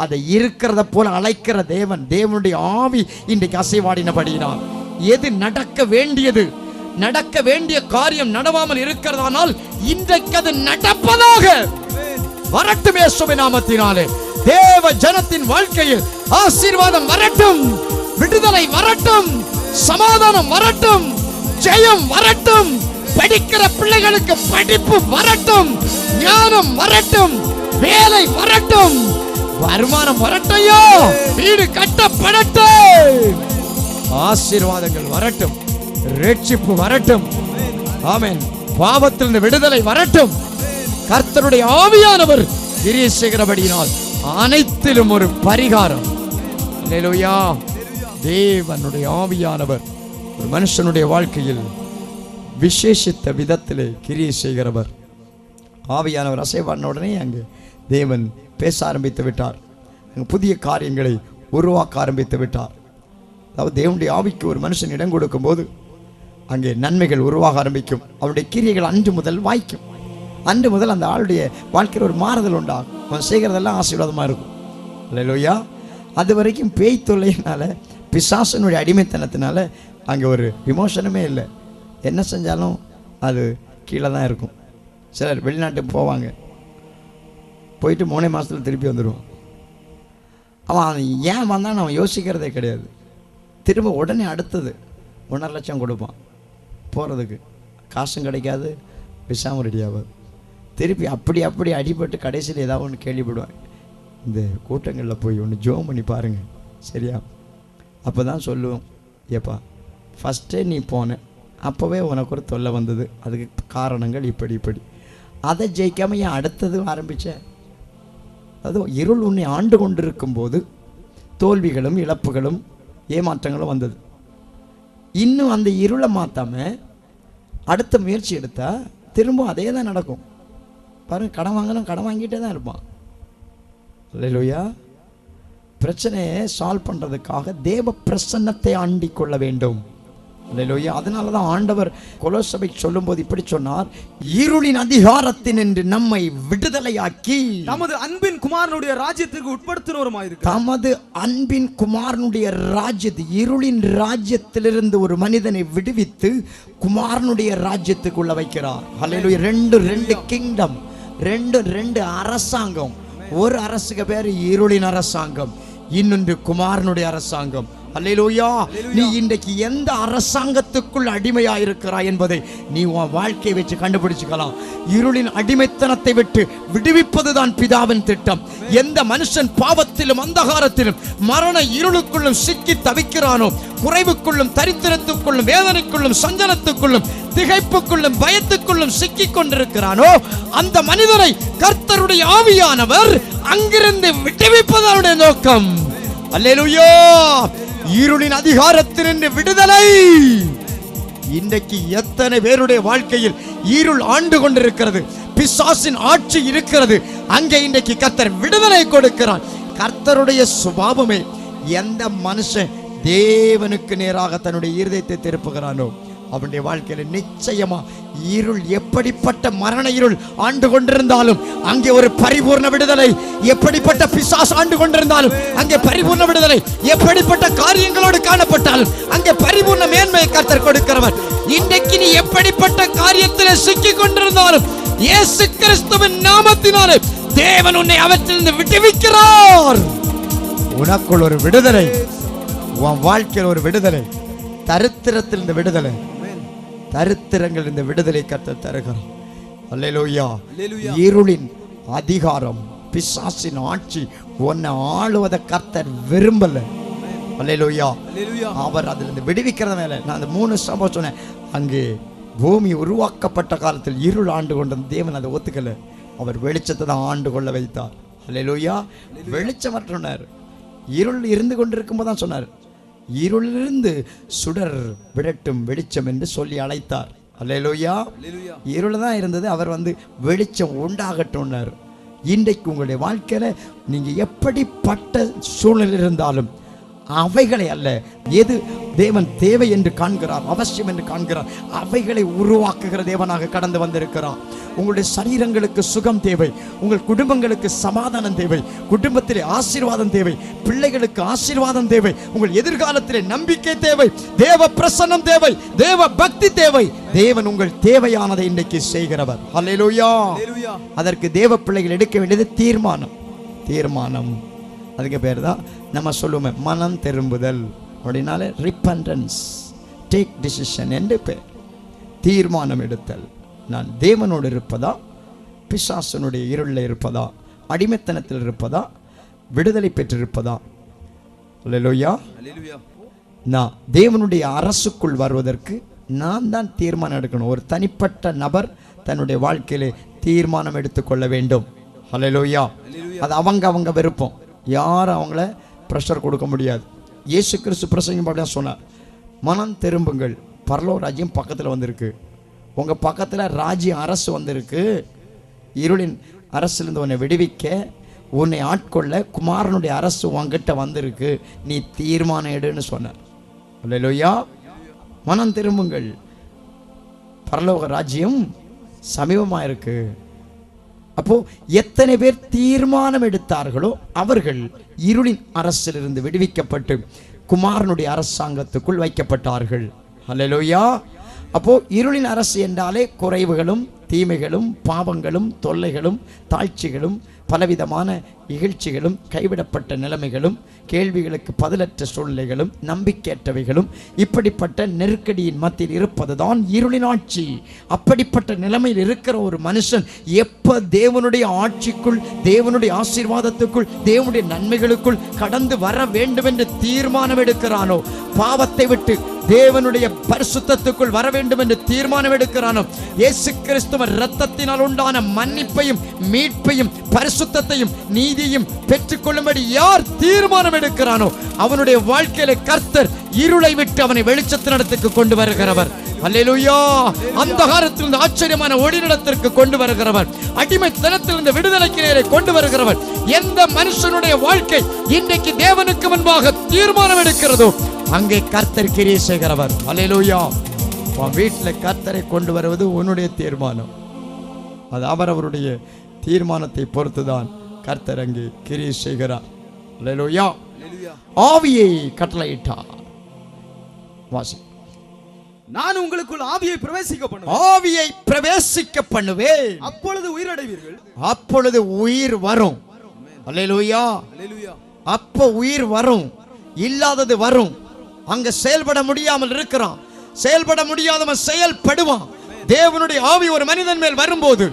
A: அதை இருக்கிறத போல அழைக்கிற தேவன். தேவனுடைய ஆவி இன்றைக்கு அசைவாடினபடியினால் எது நடக்க வேண்டியது, நடக்க வேண்டிய காரியம் நடவாமல் இருக்கிறதானால் இன்றைக்கு அது நடப்பதாக வரட்டும். இயேசுவின் நாமத்தினாலே தேவ ஜனத்தின் வாழ்க்கையில் ஆசீர்வாதம் வரட்டும், விடுதலை வரட்டும், சமாதானம் வரட்டும், ஜெயம் வரட்டும். படிக்கிற பிள்ளைகளுக்கு படிப்பு வரட்டும், ஞானம் வரட்டும், வேலை வரட்டும், வருமானம் வரட்டையோ, வீடு கட்டப்படட்டும், ஆசீர்வாதங்கள் வரட்டும், ரட்சிப்பு வரட்டும். ஆமென். பாவத்திலிருந்து விடுதலை வரட்டும். கர்த்தருடைய ஆவியானவர் கிரியை செய்கிறபடியினால் அனைத்திலும் ஒரு பரிகாரம். அல்லேலூயா. தேவனுடைய ஆவியானவர் ஒரு மனுஷனுடைய வாழ்க்கையில் விசேஷித்த விதத்திலே கிரியை செய்கிறவர். ஆவியானவர் அசைவாடின உடனே அங்கு தேவன் பேச ஆரம்பித்து விட்டார். அங்கு புதிய காரியங்களை உருவாக்க ஆரம்பித்து விட்டார். அதாவது தேவனுடைய ஆவிக்கு ஒரு மனுஷன் இடம் கொடுக்கும் போது அங்கே நன்மைகள் உருவாக ஆரம்பிக்கும். அவருடைய கிரியைகள் அன்று முதல் வாய்க்கும். அன்று முதல் அந்த ஆளுடைய வாழ்க்கையில் ஒரு மாறுதல் உண்டாகும். அவன் செய்கிறதெல்லாம் ஆசீர்வாதமாக இருக்கும். அல்லேலூயா. அது வரைக்கும் பேய் தொல்லையினால, பிசாசனுடைய அடிமைத்தனத்தினால அங்கே ஒரு விமோசனமே இல்லை. என்ன செஞ்சாலும் அது கீழே தான் இருக்கும். சிலர் வெளிநாட்டுக்கு போவாங்க, போயிட்டு 3 மாதத்தில் திருப்பி வந்துடுவான். அவன் ஏன் வந்தான்னு அவன் யோசிக்கிறதே கிடையாது. திரும்ப உடனே அடுத்தது 1.5 லட்சம் கொடுப்பான் போகிறதுக்கு. காசும் கிடைக்காது, விசாவும் ரெடி ஆகாது. திருப்பி அப்படி அடிபட்டு கடைசியில் ஏதாவது ஒன்று கேள்விப்படுவாங்க. இந்த கூட்டங்களில் போய் ஒன்று ஜோம் பண்ணி பாருங்கள், சரியா? அப்போ தான் சொல்லுவோம், ஏப்பா ஃபஸ்ட்டே நீ போன, அப்போவே உனக்கு ஒரு தொல்லை வந்தது, அதுக்கு காரணங்கள் இப்படி. அதை ஜெயிக்காமல் ஏன் அடுத்தது ஆரம்பித்தேன்? அது இருள் உன்னை ஆண்டு கொண்டிருக்கும் போது தோல்விகளும் இழப்புகளும் ஏமாற்றங்களும் வந்தது. இன்னும் அந்த இருளை மாற்றாமல் அடுத்த முயற்சி எடுத்தால் திரும்ப அதே தான் நடக்கும். பாருங்க, கடன் வாங்கலாம், கடன் வாங்கிட்டே தான் இருப்பான். அல்லேலூயா. பிரச்சனையை சால்வ் பண்ணுறதுக்காக தேவ பிரசன்னத்தை ஆண்டிக் கொள்ள வேண்டும். அல்லேலூயா. அதனால தான் ஆண்டவர் கொலோசைக்கு சொல்லும்போது இப்படி சொன்னார், இருளின் அதிகாரத்தினின்று நம்மை விடுதலையாக்கி
B: தமது அன்பின் குமாரனுடைய ராஜ்யத்திற்கு உட்படுத்தினவருமாயிருக்கு.
A: தமது அன்பின் குமாரனுடைய ராஜ்யத்தை, இருளின் ராஜ்யத்திலிருந்து ஒரு மனிதனை விடுவித்து குமாரனுடைய ராஜ்யத்துக்குள்ள வைக்கிறார். அல்லேலூயா. ரெண்டு கிங்டம், ரெண்டு அரசாங்கம். ஒரு அரசுக்கு பேர் இருளின் அரசாங்கம், இன்னொன்று குமாரனுடைய அரசாங்கம். அல்லேலூயா. நீ இன்றைக்கு எந்த அரசாங்கத்துக்குள் அடிமையா இருக்கிறாய் என்பதை நீ உன் வாழ்க்கையை வச்சு கண்டுபிடிச்சுக்கலாம். இருளின் அடிமைத்தனத்தை விட்டு விடுவிப்பதுதான் பிதாவின் திட்டம். எந்த மனுஷன் பாவத்திலும் அந்தகாரத்திலும் மரண இருளுக்குள்ளும் சிக்கி தவிக்கிறானோ, குறைவுக்குள்ளும் தரித்திரத்துக்குள்ளும் வேதனைக்குள்ளும் சஞ்சலத்துக்குள்ளும் திகைப்புக்குள்ளும் பயத்துக்குள்ளும் சிக்கிக் கொண்டிருக்கிறானோ, அந்த மனிதரை கர்த்தருடைய ஆவியானவர் அங்கிருந்து விடுவிப்பதனுடைய நோக்கம். அல்லேலூயா. இருளின் அதிகாரத்தினின்று விடுதலை. இன்றைக்கு எத்தனை பேருடைய வாழ்க்கையில் இருள் ஆண்டு கொண்டிருக்கிறது, பிசாசின் ஆட்சி இருக்கிறது. அங்கே இன்றைக்கு கர்த்தர் விடுதலை கொடுக்கிறார். கர்த்தருடைய சுபாவமே, எந்த மனுஷன் தேவனுக்கு நேராக தன்னுடைய இருதயத்தை திருப்புகிறானோ அவனுடைய வாழ்க்கையில நிச்சயமா இருள், எப்படிப்பட்ட மரண இருள் ஆண்டு கொண்டிருந்தாலும் அங்கே ஒரு பரிபூர்ண விடுதலை. எப்படிப்பட்ட பிசாசு ஆண்டு கொண்டிருந்தாலும் அங்கே பரிபூர்ண விடுதலை. எப்படிப்பட்ட காரியங்களோடு காணப்பட்டாலும் அங்கே பரிபூர்ண மேன்மையை கர்த்தர் கொடுக்கிறவர். இன்றைக்கு நீ எப்படிப்பட்ட காரியத்தில் சிக்கிக் கொண்டிருந்தாலும் இயேசு கிறிஸ்துவின் நாமத்தினாலே தேவன் உன்னை அவற்றிலிருந்து விடுவிக்கிறார். உனக்குள் ஒரு விடுதலை, உன் வாழ்க்கையில் ஒரு விடுதலை, தரித்திரத்தில் இந்த விடுதலை, தரித்திரங்கள் இந்த விடுதலை கர்த்தர் தருகிறார். அல்லேலூயா. இருளின் அதிகாரம் பிசாசின் ஆட்சி உன்னை ஆளுவதை கர்த்தர் விரும்பல. அல்லேலூயா. அவர் அதிலிருந்து விடுவிக்கிறத மேல நான் அந்த 3 சம்பவம் சொன்னேன். அங்கே பூமி உருவாக்கப்பட்ட காலத்தில் இருள் ஆண்டு கொண்ட தேவன் அதை ஒத்துக்கல. அவர் வெளிச்சத்தை தான் ஆண்டு கொள்ள வைத்தார். அல்லேலூயா. வெளிச்சம் சொன்னார். இருள் இருந்து கொண்டிருக்கும் போது தான் சொன்னார், இருளிலிருந்து சுடர் விடட்டும் வெளிச்சம் என்று சொல்லி அழைத்தார். அல்லேலூயா. இருள் தான் இருந்தது, அவர் வெளிச்சம் உண்டாகட்டும்னார். இன்றைக்கு உங்களுடைய வாழ்க்கையில நீங்க எப்படிப்பட்ட சூழ்நிலை இருந்தாலும் அவைகளை அல்ல, எது தேவன் தேவை என்று காண்கிறார், அவசியம் என்று காண்கிறார், அவைகளை உருவாக்குகிற தேவனாக கடந்து வந்திருக்கிறார். உங்களுடைய சரீரங்களுக்கு சுகம் தேவை, உங்கள் குடும்பங்களுக்கு சமாதானம் தேவை, குடும்பத்திலே ஆசீர்வாதம் தேவை, பிள்ளைகளுக்கு ஆசீர்வாதம் தேவை, உங்கள் எதிர்காலத்திலே நம்பிக்கை தேவை, தேவ பிரசன்னம் தேவை, தேவ பக்தி தேவை. தேவன் உங்கள் தேவையானதை இன்றைக்கு செய்கிறவர். அல்லேலூயா. அதற்கு தேவ பிள்ளைகள் எடுக்க வேண்டியது தீர்மானம். தீர்மானம், அதுக்கு பேர் தான் நம்ம சொல்லுவோமே மனம் திரும்புதல். அப்படின்னாலே ரிப்பண்டன்ஸ், டேக் டிசிஷன் என்று பேர். தீர்மானம் எடுத்தல். நான் தேவனோடு இருப்பதா, பிசாசனுடைய இருளில் இருப்பதா, அடிமைத்தனத்தில் இருப்பதா, விடுதலை பெற்றிருப்பதா? அல்லேலூயா. நான் தேவனுடைய அரசுக்குள் வருவதற்கு நான் தான் தீர்மானம் எடுக்கணும். ஒரு தனிப்பட்ட நபர் தன்னுடைய வாழ்க்கையிலே தீர்மானம் எடுத்துக்கொள்ள வேண்டும். அல்லேலூயா. அது அவங்க விருப்பம், யாரும் அவங்கள ப்ரெஷர் கொடுக்க முடியாது. இயேசு கிறிஸ்து பிரசங்கம் அப்படிதான் சொன்னார், மனம் திரும்புங்கள், பரலோக ராஜ்யம் பக்கத்தில் வந்திருக்கு. உங்கள் பக்கத்தில் ராஜ்யம் அரசு வந்திருக்கு. இருளின் அரசிலிருந்து உன்னை விடுவிக்க, உன்னை ஆட்கொள்ள குமாரனுடைய அரசு உங்ககிட்ட வந்திருக்கு. நீ தீர்மானம் எடுன்னு சொன்னார். அல்லேலூயா. மனம் திரும்புங்கள், பரலோக ராஜ்யம் சமீபமாக இருக்கு. அப்போ எத்தனை பேர் தீர்மானம் எடுத்தார்களோ அவர்கள் இருளின் அரசிலிருந்து விடுவிக்கப்பட்டு குமாரனுடைய அரசாங்கத்துக்குள் வைக்கப்பட்டார்கள். அல்லேலூயா. அப்போ இருளின் அரசு என்றாலே குறைவுகளும் தீமைகளும் பாவங்களும் தொல்லைகளும் தாழ்ச்சிகளும் பலவிதமான இகழ்ச்சிகளும் கைவிடப்பட்ட நிலைமைகளும் கேள்விகளுக்கு பதிலற்ற சூழ்நிலைகளும் நம்பிக்கையற்றவைகளும் இப்படிப்பட்ட நெருக்கடியின் மத்தியில் இருப்பதுதான் இருளின் ஆட்சி. அப்படிப்பட்ட நிலைமையில் இருக்கிற ஒரு மனுஷன் எப்ப தேவனுடைய ஆட்சிக்குள், தேவனுடைய ஆசீர்வாதத்துக்குள், தேவனுடைய நன்மைகளுக்குள் கடந்து வர வேண்டும் என்று தீர்மானம் எடுக்கிறானோ, பாவத்தை விட்டு தேவனுடைய பரிசுத்தத்துக்குள் வர வேண்டும் என்று தீர்மானம் எடுக்கிறானோ, இயேசு கிறிஸ்துவின் இரத்தத்தினால் உண்டான மன்னிப்பையும் மீட்பையும் பரிசுத்தத்தையும் நீதியையும் பெற்றுக்கொள்ளும்படி யார் தீர்மானம் எடுக்கிறானோ அவனுடைய வாழ்க்கையில கர்த்தர் இருளை விட்டு அவனை வெளிச்சத்தினிடத்துக்கு கொண்டு வருகிறவர். அல்லேலூயா. அந்தகாரத்திலிருந்து ஆச்சரியமான ஒளிநிலத்திற்கு கொண்டு வருகிறவர், அடிமைத்தனத்திலிருந்து விடுதலைக்கு நேரே கொண்டு வருகிறவர். எந்த மனுஷனுடைய வாழ்க்கை இன்றைக்கு தேவனுக்கு முன்பாக தீர்மானம் எடுக்கிறதோ அங்கே கர்த்தர் கிரியை செய்கிறவர். அல்லேலூயா. உன் வீட்டில் கர்த்தரை கொண்டு வருவது உன்னுடைய தீர்மானம். அது அவரவருடைய தீர்மானத்தை பொறுத்துதான் கர்த்தர் அங்கே கிரியை செய்கிறார். அல்லேலூயா. ஆவியை கட்டளையிட்டார். வாசி.
B: நான் உங்களுக்குள் ஆவியை பிரவேசிக்க பண்ணுவேன்.
A: ஆவியை பிரவேசிக்க பண்ணுவேன்.
B: அப்பொழுது உயிரடைவீர்கள்.
A: அப்பொழுது உயிர் வரும். அல்லேலூயா. அப்போ உயிர் வரும், இல்லாதது வரும். அங்க செயல்பட முடியாமல் இருக்கிறான், செயல்பட முடியாதவன் செயல்படுவான். தேவனுடைய ஆவி ஒரு மனிதன் மேல் வரும்போது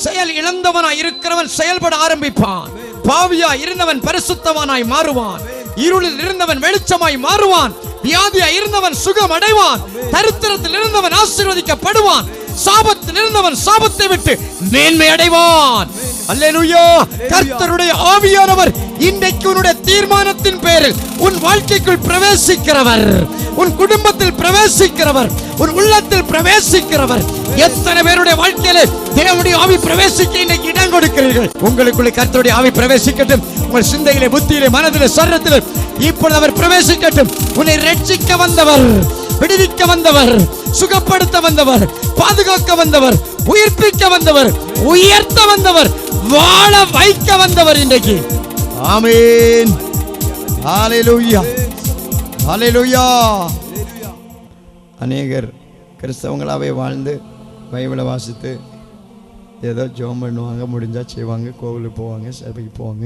A: செயல் இழந்தவனாய் இருக்கிறவன் செயல்பட ஆரம்பிப்பான். பாவியா இருந்தவன் பரிசுத்தவனாய் மாறுவான். இருளில் இருந்தவன் வெளிச்சமாய் மாறுவான். வியாதியா இருந்தவன் சுகம் அடைவான். தரித்திரத்தில் இருந்தவன் ஆசீர்வதிக்கப்படுவான். சாபத்தில் இருந்தவன் சாபத்தை விட்டு மேன்மை அடைவான். அல்லேலூயா. கர்த்தருடைய ஆவியானவர் இன்றைக்கு உன்னுடைய தீர்மானத்தின் பேரில் உன் வாழ்க்கைக்குள் பிரவேசிக்கிறவர், உன் குடும்பத்தில் பிரவேசிக்கிறவர், உன் உள்ளத்தில் பிரவேசிக்கிறவர். எத்தனை பேருடைய வாழ்க்கையில தேவனுடைய ஆவி பிரவேசிக்க இன்னைக்கு இடம் கொடுக்கிறீர்கள்? உங்களுக்குள்ள கர்த்தருடைய ஆவி பிரவேசிக்கட்டும். உங்கள் சிந்தையிலே, புத்தியிலே, மனதிலே, சரீரத்திலே இப்பொழுது அவர் பிரவேசிக்கட்டும். உன்னை ரட்சிக்க வந்தவர், விடுவிக்க வந்தவர், சுகப்படுத்த வந்தவர், பாதுகாக்க வந்தவர், உயிர்ப்பிக்க வந்தவர், உயர்த்த வந்தவர், வாழ வைக்க வந்தவர் இன்றைக்கு. ஆமென். ஹalleluya. ஹalleluya. அநேகர் கிறிஸ்தவங்களாவே வாழ்ந்து பைபிளை வாசித்து ஏதோ ஜெபம் பண்ணுவாங்க, முடிஞ்சா செய்வாங்க, கோவிலுக்கு போவாங்க, சபைக்கு போவாங்க,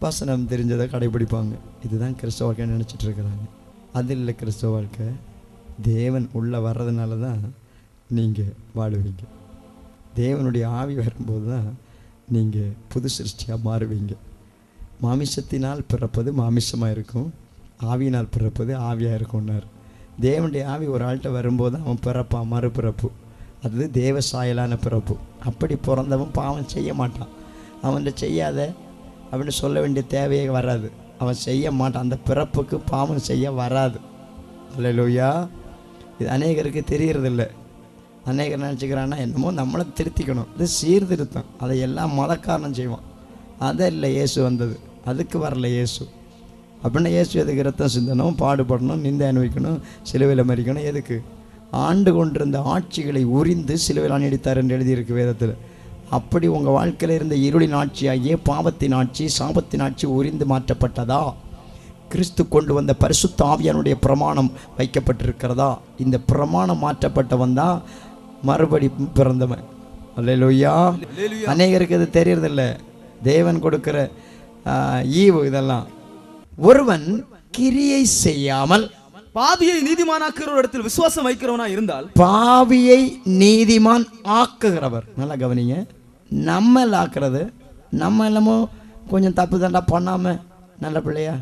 A: வசனம் தெரிஞ்சதை கடைபிடிப்பாங்க. இதுதான் கிறிஸ்தவ வாழ்க்கை நினச்சிட்டு இருக்கிறாங்க. அது இல்லை கிறிஸ்தவ வாழ்க்கை. தேவன் உள்ளே வர்றதுனால தான் நீங்கள் வாழுவீங்க. தேவனுடைய ஆவி வரும்போது தான் நீங்கள் புது சிருஷ்டியாக மாறுவீங்க. மாமிசத்தினால் பிறப்பது மாமிசமாக இருக்கும், ஆவியினால் பிறப்பது ஆவியாக இருக்கும்னார். தேவனுடைய ஆவி ஒரு ஆள்கிட்ட வரும்போது அவன் பிறப்பான், மறுபிறப்பு. அது தேவ சாயலான பிறப்பு. அப்படி பிறந்தவன் பாவம் செய்ய மாட்டான். அவன்கிட்ட செய்யாத அப்படின்னு சொல்ல வேண்டிய தேவையே வராது. அவன் செய்ய மாட்டான். அந்த பிறப்புக்கு பாவம் செய்ய வராது. அல்லேலூயா. இது அநேகருக்கு தெரியறதில்லை. அநேகர் நினச்சிக்கிறான்னா என்னமோ நம்மளை திருத்திக்கணும், இது சீர்திருத்தம். அதை எல்லாம் மதக்காரனம் செய்வான். அதை இல்லை இயேசு வந்தது, அதுக்கு வரல இயேசு. அப்படின்னா இயேசு எதுக்கு ரத்தம் சிந்தணும், பாடுபடணும், நிந்தை அனுபவிக்கணும், சிலுவையில் மறிக்கணும்? எதுக்கு? ஆண்டு கொண்டிருந்த ஆட்சிகளை உரிந்து சிலுவையில் அணிடித்தார் என்று எழுதியிருக்கு வேதத்தில். அப்படி உங்கள் வாழ்க்கையில் இருந்த இருளின் ஆட்சியாகிய பாவத்தின் ஆட்சி, சாபத்தின் ஆட்சி உரிந்து மாற்றப்பட்டதா? கிறிஸ்து கொண்டு வந்த பரிசுத்த ஆவியானுடைய பிரமாணம் வைக்கப்பட்டிருக்கிறதா? இந்த பிரமாணம் மாற்றப்பட்டவன் தான் மறுபடி பிறந்தவன். அல்லேலூயா. அநேகருக்கு இது தெரியறதில்லை. தேவன் கொடுக்கிற ஈவு இதெல்லாம். ஒருவன் கிரியை செய்யாமல்
B: பாவியை நீதிமானாக்குற இடத்தில் விசுவாசம் வைக்கிறவனா இருந்தால்,
A: பாவியை நீதிமான் ஆக்குகிறவர். நல்லா கவனிங்க. நம்ம ஆக்குறது, நம்ம எல்லாமோ கொஞ்சம் தப்பு தண்டா பண்ணாமல் நல்ல பிள்ளையா,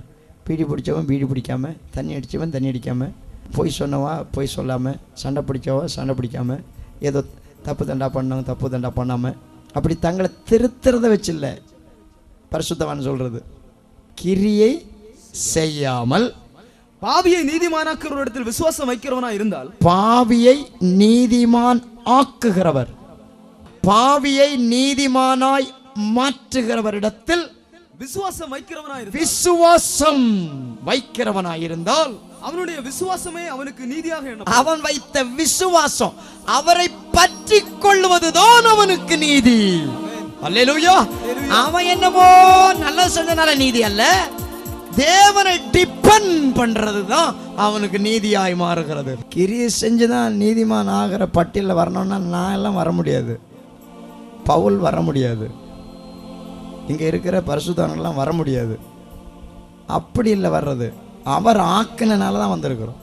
A: பீடி பிடிச்சவன் பீடி பிடிக்காம, தண்ணி அடித்தவன் தண்ணி அடிக்காமல், பொய் சொன்னவா பொய் சொல்லாமல், சண்டை பிடிச்சவா சண்டை பிடிக்காமல், ஏதோ தப்பு தண்டா பண்ணவங்க தப்பு தண்டா பண்ணாமல், அப்படி தங்களை திருத்துறத வச்சில்ல பரிசுத்தவான் சொல்கிறது. கிரியை செய்யாமல்
B: பாவியை நீதிமானாக்குற இடத்தில் விசுவாசம் வைக்கிறவனா இருந்தால்,
A: பாவியை நீதிமான் ஆக்குகிறவர், பாவியை நீதிமானாய் மாற்றுகிறவரிடத்தில் விசுவாசம் வைக்கிறவனாய் இருந்தால்
B: அவனுடைய விசுவாசமே அவனுக்கு நீதியாக எண்ணப்படும்.
A: அவன் வைத்த விசுவாசம், அவரை பற்றி கொள்வதுதான் அவனுக்கு நீதி. அல்லேலூயா. அவன் என்னமோ நல்லா சொன்னனால நீதி அல்ல, தேவனை டிபெண்ட் பண்றதுதான் அவனுக்கு நீதியாய் மாறுகிறது. கிரியை செஞ்சுதான் நீதிமான் ஆகிற பட்டியலில் வரணும்னா நான் எல்லாம் வர முடியாது, பவுல் வர முடியாது, இங்க இருக்கிற பரிசுத்தவான்கள்லாம் வர முடியாது. அப்படி இல்லை வர்றது, அவர் ஆக்கினால தான் வந்திருக்கிறோம்.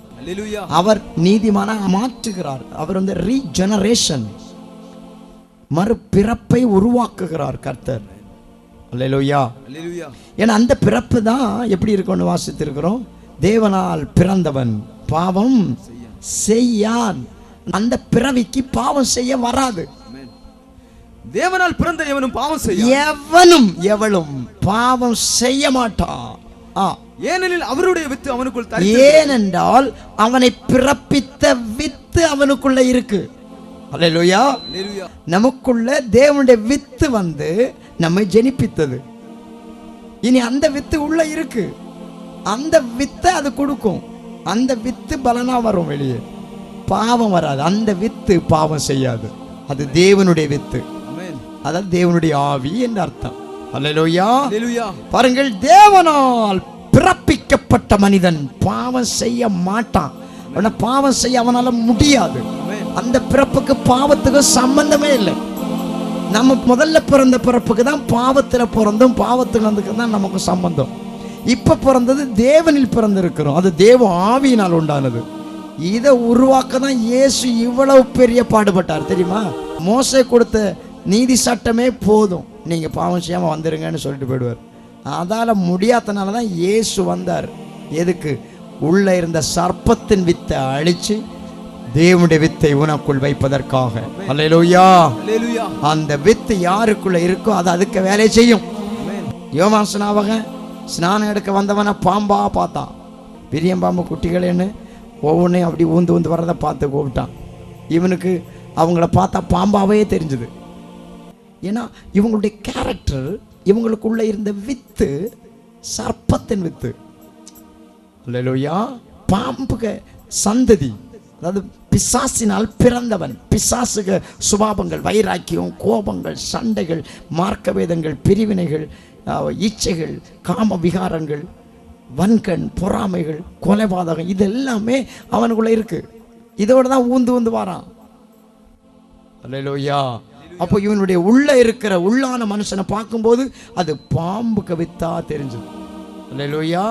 A: அவர் நீதிமானாக மாற்றுகிறார். அவர் வந்து ரீஜெனரேஷன், மறுபிறப்பை உருவாக்குகிறார் கர்த்தர். அல்லேலூயா. ஏன்னா அந்த பிறப்பு தான் எப்படி இருக்கும்னு வாசித்திருக்கிறோம். தேவனால் பிறந்தவன் பாவம் செய்யான். அந்த பிறவிக்கு பாவம் செய்ய வராது.
B: தேவனால் பிறந்த எவனும் பாவம் செய்ய,
A: எவனும் எவளும் பாவம் செய்ய மாட்டான்.
B: ஏனெனில் அவருடைய வித்து அவனுக்குள்,
A: ஏனென்றால் அவனை பிறப்பித்த வித்து அவனுக்குள்ள இருக்கு. அல்லேலூயா. நமக்குள்ள தேவனுடைய வித்து வந்து நம்மை ஜெனிப்பித்தது. இனி அந்த வித்து உள்ள இருக்கு, அந்த வித்தை அது கொடுக்கும். அந்த வித்து பலனா வரும் வெளியே, பாவம் வராது. அந்த வித்து பாவம் செய்யாது. அது தேவனுடைய வித்து, அதாவது தேவனுடைய ஆவி என்று அர்த்தம். அல்லேலூயா. பாருங்கள், தேவனால் பிறப்பிக்கப்பட்ட மனிதன் பாவம் செய்ய மாட்டான். பாவம் செய்ய அவனால முடியாது. அந்த பிறப்புக்கு பாவத்துக்கு சம்பந்தமே இல்லை. நம்ம முதல்ல பிறந்த பிறப்புக்கு தான் பாவத்தில் பிறந்தோம், பாவத்துக்கு வந்ததுக்கு தான் நமக்கு சம்பந்தம். இப்ப பிறந்தது தேவனில் பிறந்திருக்கிறோம், அது தேவ ஆவியினால் உண்டானது. இதை உருவாக்க தான் இயேசு இவ்வளவு பெரிய பாடுபட்டார் தெரியுமா? மோசே கொடுத்த நீதி சட்டமே போதும், நீங்க பாவம் செய்யாம வந்துருங்கன்னு சொல்லிட்டு போயிடுவார். அதால முடியாதனால தான் இயேசு வந்தார். எதுக்கு? உள்ள இருந்த சர்ப்பத்தின் வித்தை அழிச்சு தேவனுடைய வித்தை உனக்குள் வைப்பதற்காக. அல்லேலூயா. அந்த வித்து யாருக்குள்ள இருக்கோ அது அதுக்கு வேலை செய்யும். யோவான் ஸ்நாபகன் ஸ்நானம் எடுக்க வந்தவனை பாம்பா பார்த்தான். விரியம் பாம்பு குட்டிகளேன்னு ஒவ்வொன்றையும் அப்படி ஊந்து ஊந்து வரதை பார்த்து கூப்பிட்டான். இவனுக்கு அவங்கள பார்த்தா பாம்பாவே தெரிஞ்சுது. ஏன்னா இவங்களுடைய கேரக்டர், இவங்களுக்குள்ள இருந்த வித்து சர்ப்பத்தின் வித்து. அல்லேலூயா. பாம்புக்கு சந்ததி, அதாவது பிசாசினால் பிறந்தவன். பிசாசுக சுபாவங்கள், வைராக்கியம், கோபங்கள், சண்டைகள், மார்க்கவேதங்கள், பிரிவினைகள், இச்சைகள், காம விகாரங்கள், வன்கண், பொறாமைகள், கொலைபாதகம், இது எல்லாமே அவனுக்குள்ள இருக்கு. இதோட தான் ஊந்து ஊந்து வாரான். அல்லேலூயா. அப்போ இவனுடைய உள்ள இருக்கிற உள்ளான மனுஷனை பார்க்கும்போது அது பாம்புக்கு வித்தா தெரிஞ்சது. அல்லேலூயா.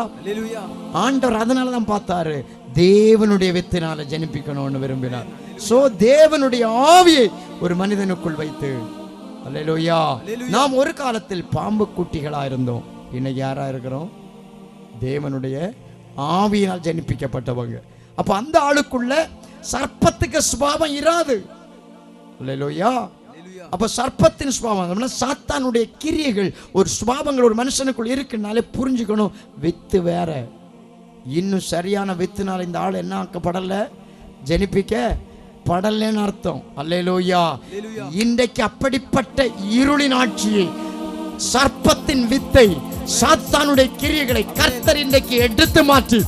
A: ஆண்டவர் அதனால தான் பார்த்தாரு, தேவனுடைய வித்தினால ஜனிப்பிக்கணும்னு விரும்பினார். சோ தேவனுடைய ஆவியை ஒரு மனிதனுக்குள் வைத்து அல்லேலூயா. நாம் ஒரு காலத்தில் பாம்பு குட்டிகளா இருந்தோம். இன்னைக்கு யாரா இருக்கிறோம்? தேவனுடைய ஆவியினால் ஜனிப்பிக்கப்பட்டவங்க. அப்ப அந்த ஆளுக்குள்ள சர்ப்பத்துக்கு சுபாவம் இராது. அல்லேலூயா. அப்ப சர்ப்பத்தின் சுபாவம் சாத்தானுடைய கிரியைகள் ஒரு சுபாவங்கள் ஒரு மனுஷனுக்குள் இருக்குனாலே புரிஞ்சுக்கணும். வித்து வேற, இன்னும் சரியான வித்துனால இந்த ஆள் என்ன ஆக்கப்படல, ஜனிப்பிக்க படலன்னு அர்த்தம். அல்லேலூயா. இன்றைக்கு அப்படிப்பட்ட இருளின் ஆட்சியை, சர்ப்பத்தின் வித்தை, சாத்தானுடைய கிரியைகளை கர்த்தர் இன்றைக்கு எடுத்து மாற்றி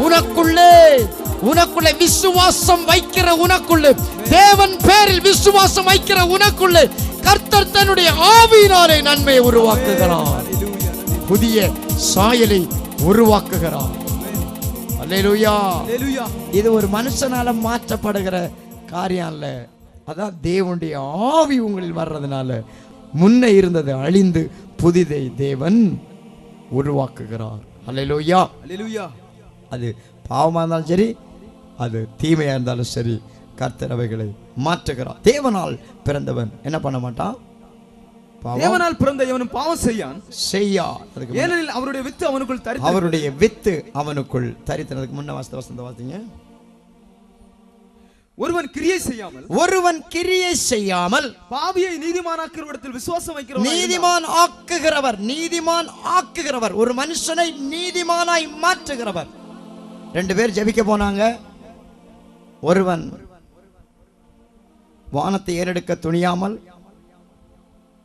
A: உனக்குள்ளே விசுவாசம் வைக்கிற உனக்குள்ளே, தேவன் பேரில் விசுவாசம் வைக்கிற உனக்குள்ளே கர்த்தர் தன்னுடைய ஆவியினாலே நன்மையை உருவாக்குகிறார், புதிய சாயலை உருவாக்குகிறார். அல்லேலூயா. இது ஒரு மனுஷனால மாற்றப்படுகிற காரியம் அல்ல. அதான் தேவனுடைய ஆவி உங்களில் வர்றதுனால முன்ன இருந்தது அழிந்து புதிதை தேவன் உருவாக்குகிறார். அல்லேலூயா. அல்லேலூயா. அது பாவமா இருந்தாலும் சரி, அது தீமையா இருந்தாலும் சரி, கர்த்தர் அவைகளை மாற்றுகிறார். தேவனால் பிறந்தவன் என்ன பண்ண மாட்டான்?
B: தேவனால் பிறந்த எவனும் பாவம் செய்யா.
A: ஏனெனில் அவருடைய வித்து அவனுக்குள் தரித்து, அவருடைய வித்து அவனுக்குள் தரித்தனதுக்கு முன்ன வசந்த வாசிங்க.
B: ஒருவன் கிரியை செய்யாமல் பாவியை நீதிமானாக்குகிறவரிடத்தில் விசுவாசம் வைக்கிறவர், நீதிமான் ஆக்குகிறவர், ஒரு மனுஷனை நீதிமானாய் மாற்றுகிறவர்.
A: ரெண்டு பேர் ஜெபிக்க போனாங்க. ஒருவன் வானத்தை ஏறெடுக்க துணியாமல்,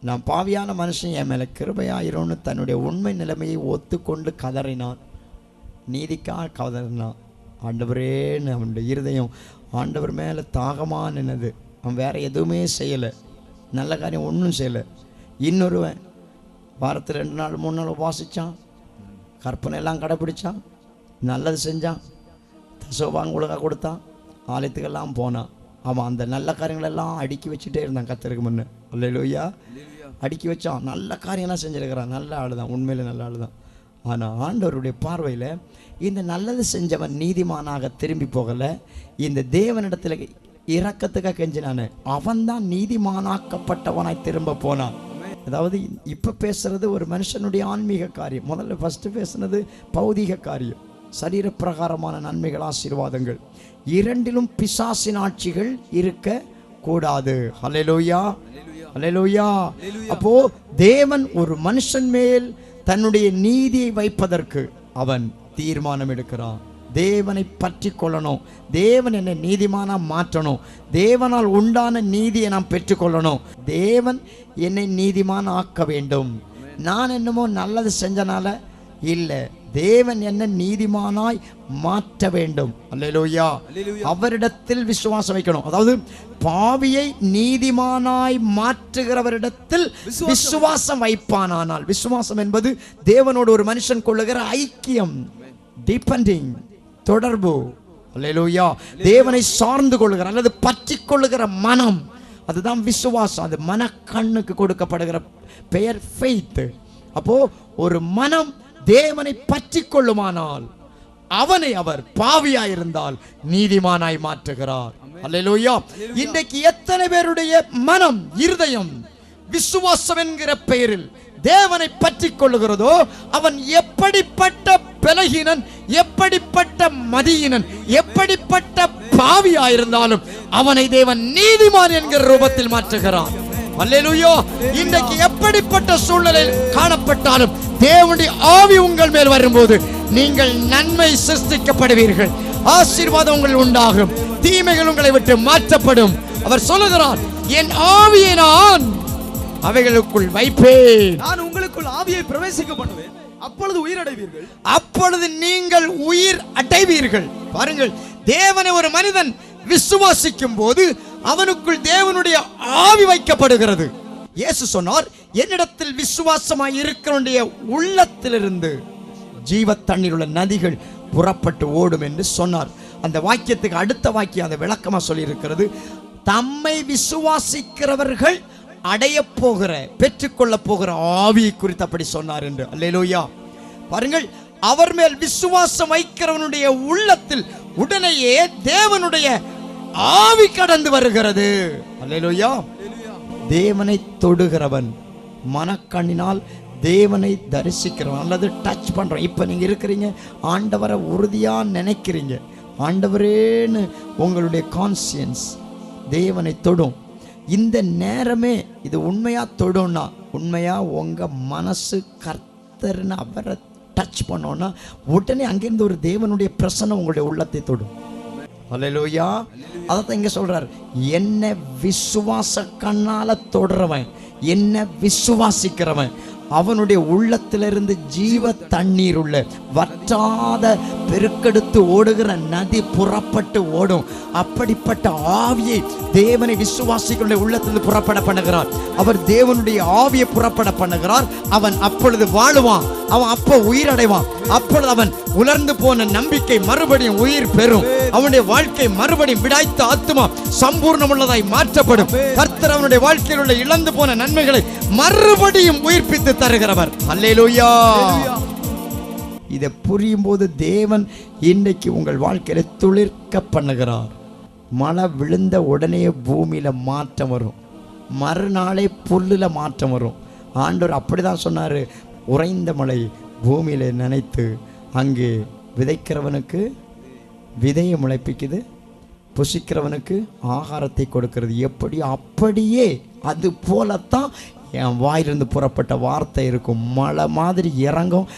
A: நான் பாவியான மனுஷன், என் மேல கிருபையாயிரும்னு தன்னுடைய உண்மை நிலைமையை ஒத்துக்கொண்டு கதறினான். நீதிக்காக கதறினான். ஆண்டவரேன்னு அவனுடைய இருதயம் ஆண்டவர் மேலே தாகமாக நின்னது. அவன் வேற எதுவுமே செய்யலை, நல்ல காரியம் ஒன்றும் செய்யலை. இன்னொருவன் வாரத்தில் 2 நாள் 3 நாள் உபாசித்தான், கற்பனை எல்லாம் கடைப்பிடிச்சான், நல்லது செஞ்சான், தசோபாங்க ஒழுங்காக கொடுத்தான், ஆலயத்துக்கெல்லாம் போனான். அவன் அந்த நல்ல காரியங்களெல்லாம் அடுக்கி வச்சுட்டே இருந்தான் கர்த்தருக்கு முன்ன. அல்லேலூயா. அடுக்கி வச்சான், நல்ல காரியம்லாம் செஞ்சிருக்கிறான், நல்ல ஆள் தான், உண்மையில நல்ல ஆள் தான். ஆனால் ஆண்டவருடைய பார்வையில் இந்த நல்லது செஞ்சவன் நீதிமானாக திரும்பி போகலை. இந்த தேவனிடத்தில் இரக்கத்துக்காக கெஞ்சினானே, அவன்தான் நீதிமானாக்கப்பட்டவனாய் திரும்ப போனான். அதாவது இப்போ பேசுறது ஒரு மனுஷனுடைய ஆன்மீக காரியம். முதல்ல ஃபஸ்ட்டு பேசுனது பௌதீக காரியம், சரீர பிரகாரமான நன்மைகள், ஆசீர்வாதங்கள். இரண்டிலும் பிசாசின் ஆட்சிகள் இருக்க கூடாது. அல்லேலூயா. அல்லேலூயா. அப்போ தேவன் ஒரு மனுஷன் மேல் தன்னுடைய நீதியை வைப்பதற்கு அவன் தீர்மானம் எடுக்கிறான். தேவனை பற்றி கொள்ளணும், தேவன் என்னை நீதிமானா மாற்றணும், தேவனால் உண்டான நீதியை நான் பெற்றுக்கொள்ளணும், தேவன் என்னை நீதிமான் ஆக்க வேண்டும். நான் என்னமோ நல்லது செஞ்சனால இல்லை, தேவன் என்ன நீதிமானாய் மாற்ற வேண்டும். அல்லேலூயா. அவரிடத்தில் விசுவாசம் வைக்கணும். அதாவது பாவியை நீதிமானாய் மாற்றுகிறவரிடத்தில் விசுவாசம் வைப்பானால், விசுவாசம் என்பது தேவனோடு ஒரு மனுஷன் கொள்ளுகிற ஐக்கியம், டிபெண்டிங், தொடர்பு. அல்லேலூயா. தேவனை சார்ந்து கொள்ளுகிற அல்லது பற்றி கொள்ளுகிற மனம், அதுதான் விசுவாசம். அது மனக்கண்ணுக்கு கொடுக்கப்படுகிற பெயர் ஃபெய்த். அப்போ ஒரு மனம் தேவனை பற்றி கொள்ளுமானால் அவனை அவர் பாவியாயிருந்தால் நீதிமானாய் மாற்றுகிறார். அல்லேலூயா. இன்றைக்கு எத்தனை பேருடைய மனம், இருதயம் விசுவாசம் என்கிற பெயரில் தேவனை பற்றி கொள்ளுகிறதோ, அவன் எப்படிப்பட்ட பலகீனன், எப்படிப்பட்ட மதியினன், எப்படிப்பட்ட பாவியாயிருந்தாலும் அவனை தேவன் நீதிமான் என்கிற ரூபத்தில் மாற்றுகிறார். அல்லேலூயா. இன்றைக்கு எப்படிப்பட்ட சூழ்நிலையில் காணப்பட்டாலும் தேவனுடைய ஆவி உங்கள் மேல் வரும்போது நீங்கள் நன்மை சிருஷ்டிக்கப்படுவீர்கள், ஆசீர்வாதம் உங்கள் உண்டாகும், தீமைகள் உங்களை விட்டு மாற்றப்படும். அவர் சொல்லுகிறார், என் ஆவியை நான் அவைகளுக்குள் வைப்பேன்,
B: நான் உங்களுக்குள் ஆவியை பிரவேசிக்க பண்ணுவேன், அப்பொழுது உயிர் அடைவீர்கள்,
A: அப்பொழுது நீங்கள் உயிர் அடைவீர்கள். பாருங்கள், தேவனை ஒரு மனிதன் விசுவாசிக்கும் போது அவனுக்குள் தேவனுடைய ஆவி வைக்கப்படுகிறது. இயேசு சொன்னார், என்னிடத்தில் விசுவாசமாய் இருக்கிறவனுடைய உள்ளத்திலிருந்து ஜீவ தண்ணீர் உள்ள நதிகள் புறப்பட்டு ஓடும் என்று சொன்னார். அந்த வாக்கியத்துக்கு அடுத்த வாக்கியம் அந்த விளக்கமா சொல்லி இருக்கிறது, தம்மை விசுவாசிக்கிறவர்கள் அடைய போகிற, பெற்றுக்கொள்ள போகிற ஆவியை குறித்து அப்படி சொன்னார் என்று. அல்லேலூயா. பாருங்கள், அவர் மேல் விசுவாசம் வைக்கிறவனுடைய உள்ளத்தில் உடனேயே தேவனுடைய ஆவி கடந்து வருகிறது. அல்லேலூயா. தேவனை தொடுகிறவன், மனக்கண்ணினால் தேவனை தரிசிக்கிறவன் அல்லது டச் பண்றோம். இப்ப நீங்க இருக்கிறீங்க, ஆண்டவரை உறுதியா நினைக்கிறீங்க, ஆண்டவரேன்னு உங்களுடைய கான்சியன்ஸ் தேவனை தொடும். இந்த நேரமே இது உண்மையா தொடும்னா, உண்மையா உங்க மனசு கர்த்தர்னு அவரை டச் பண்ணோன்னா உடனே அங்கிருந்து ஒரு தேவனுடைய பிரசன்னம் உங்களுடைய உள்ளத்தை தொடும். அல்லேலூயா. அதான் இங்க சொல்றாரு, என்ன விசுவாச கண்ணால தொடுறவன், என்ன விசுவாசிக்கிறவன், அவனுடைய உள்ளத்திலிருந்து ஜீவ தண்ணீர் உள்ள வற்றாத பெருக்கெடுத்து ஓடுகிற நதி புறப்பட்டு ஓடும். அப்படிப்பட்ட ஆவியை தேவனை விசுவாசிகளுடைய உள்ளத்திலிருந்து புறப்பட பண்ணுகிறார். அவர் தேவனுடைய ஆவியை புறப்பட பண்ணுகிறார். அவன் அப்பொழுது வாழுவான், அவன் அப்போ உயிரடைவான். அப்பொழுது அவன் உலர்ந்து போன நம்பிக்கை மறுபடியும் உயிர் பெறும். அவனுடைய வாழ்க்கை மறுபடியும் விடாய்த்த ஆத்துமா சம்பூர்ணமுள்ளதாய் மாற்றப்படும். கர்த்தர் அவனுடைய வாழ்க்கையில் உள்ள இழந்து போன நன்மைகளை மறுபடியும் உயிர்ப்பித்து தருகிறவர். அல்லேலூயா. இதை புரியும் போது தேவன் இன்றைக்கு உங்கள் வாழ்க்கையில துளிர்க்க பண்ணுகிறார். மழை விழுந்த உடனே பூமியில மாற்றம் வரும், மறுநாளே புல்லுல மாற்றம் வரும். ஆண்டவர் அப்படிதான் சொன்னாரு, உறைந்த மழை பூமியில நினைத்து அங்கே விதைக்கிறவனுக்கு விதையை முளைப்பிக்குது, புசிக்கிறவனுக்கு ஆகாரத்தை கொடுக்கிறது. எப்படி? அப்படியே அது போலத்தான் என் வாயிலிருந்து புறப்பட்ட வார்த்தை இருக்கும். மழை மாதிரி இறங்கும்,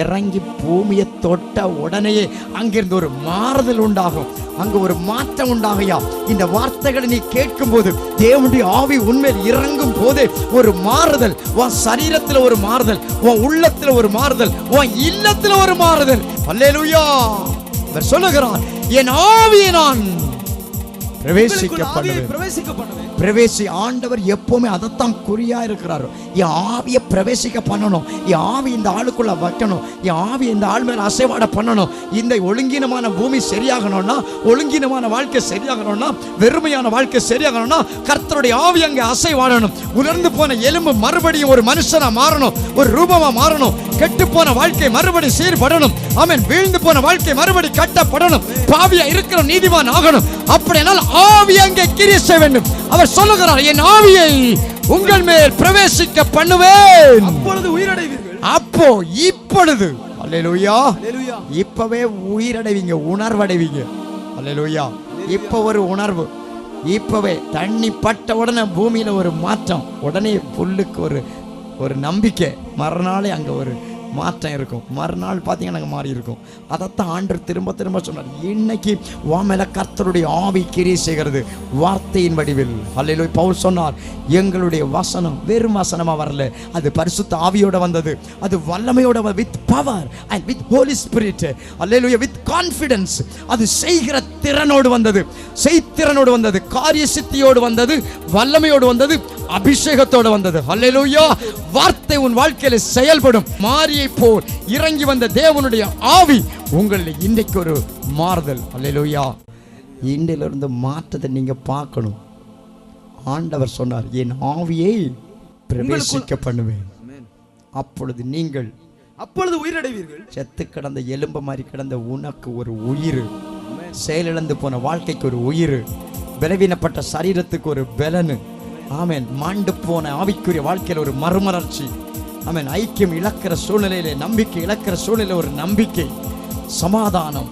A: இறங்கி பூமியை தொட்ட உடனேயே அங்கிருந்து ஒரு மாறுதல் உண்டாகும், அங்கு ஒரு மாற்றம் உண்டாகையா. இந்த வார்த்தைகளை நீ கேட்கும் போது, தேவனுடைய ஆவி உண்மையில் இறங்கும் போது ஒரு மாறுதல், உன் சரீரத்தில் ஒரு மாறுதல், உன் உள்ளத்தில் ஒரு மாறுதல், உன் இல்லத்தில் ஒரு மாறுதல். அல்லேலூயா. அவர் சொல்லுகிறார், என் ஆவியை நான் பிரவேசி. ஆண்டவர் எப்பவுமே அதைத்தான் குறியா இருக்கிறார். என் ஆவியை பிரவேசிக்க பண்ணணும், என் ஆவி இந்த ஆளுக்குள்ள வைக்கணும், என் ஆவி இந்த ஆள் மேல அசைவாட பண்ணணும். இந்த ஒழுங்கீனமான பூமி சரியாகணும்னா, ஒழுங்கீனமான வாழ்க்கை சரியாகணும்னா, வெறுமையான வாழ்க்கை சரியாகணும்னா கர்த்தருடைய ஆவி அங்கே அசைவாடணும். உலர்ந்து போன எலும்பு மறுபடியும் ஒரு மனுஷனா மாறணும், ஒரு ரூபமா மாறணும். கெட்டு போன வாழ்க்கை மறுபடி சீர்படணும். ஆமென். வீழ்ந்து போன வாழ்க்கை மறுபடி கட்டப்படணும். பாவியா இருக்கிற நீதிமான் ஆகணும். அப்படினால் ஆவி அங்கே கிரியை செய்ய வேண்டும். அவர் சொல்லுகிறார், என் ஆவியை உங்கள் மேல் பிரவேசிக்க பண்ணுவேன்,
B: அப்பொழுது உயிரடைவீர்கள்.
A: அப்போ இப்பொழுது அல்லேலூயா, இப்பவே உயிரடைவீங்க, உணர்வடைவீங்க. அல்லேலூயா. இப்ப ஒரு உணர்வு, இப்பவே தண்ணி பட்ட உடனே பூமியில ஒரு மாற்றம், உடனே புல்லுக்கு ஒரு நம்பிக்கை, மறுநாளே அங்க ஒரு மாற்றம் இருக்கும். மறுநாள் பார்த்தீங்கன்னா நாங்கள் மாறி இருக்கும். அதைத்தான் ஆண்டவர் திரும்ப திரும்ப சொன்னார், இன்னைக்கு உன் மேல கர்த்தருடைய ஆவி கிரியை செய்கிறது வார்த்தையின் வடிவில். அல்லேலூயா. பவுல் சொன்னார், எங்களுடைய வசனம் வெறும் வசனமா வரல, அது பரிசுத்த ஆவியோட வந்தது, அது வல்லமையோட, with power and with holy spirit. Hallelujah. With confidence. அது செய்கிற திறனோடு வந்தது, செய்திறனோடு வந்தது, காரிய சித்தியோடு வந்தது, வல்லமையோடு வந்தது, அபிஷேகத்தோடு வந்தது. அல்லேலூயா. வார்த்தை உன் வாழ்க்கையில செயல்படும். மாரியை போல் இறங்கி வந்த தேவனுடைய ஆவி உங்களில் இன்றைக்கு ஒரு மாறுதல். அல்லேலூயா. இன்றிலிருந்து மாற்றத்தை நீங்க பார்க்கணும். ஆண்டவர் சொன்னார், என் ஆவியை பிரவேசிக்க பண்ணுவேன், அப்பொழுது நீங்கள்
B: அப்பொழுது உயிரடைவீர்கள்.
A: செத்து கிடந்த எலும்பு மாதிரி கிடந்த உனக்கு ஒரு உயிர், செயலிழந்து போன வாழ்க்கைக்கு ஒரு உயிர், பலவீனப்பட்ட சரீரத்துக்கு ஒரு பலனு, ஆமென், மாண்டு போன ஆவிக்குரிய வாழ்க்கையில் ஒரு மறுமலர்ச்சி, ஆமென், ஐக்கியம் இழக்கிற சூழ்நிலையில, நம்பிக்கை இழக்கிற சூழ்நிலை ஒரு நம்பிக்கை, சமாதானம்,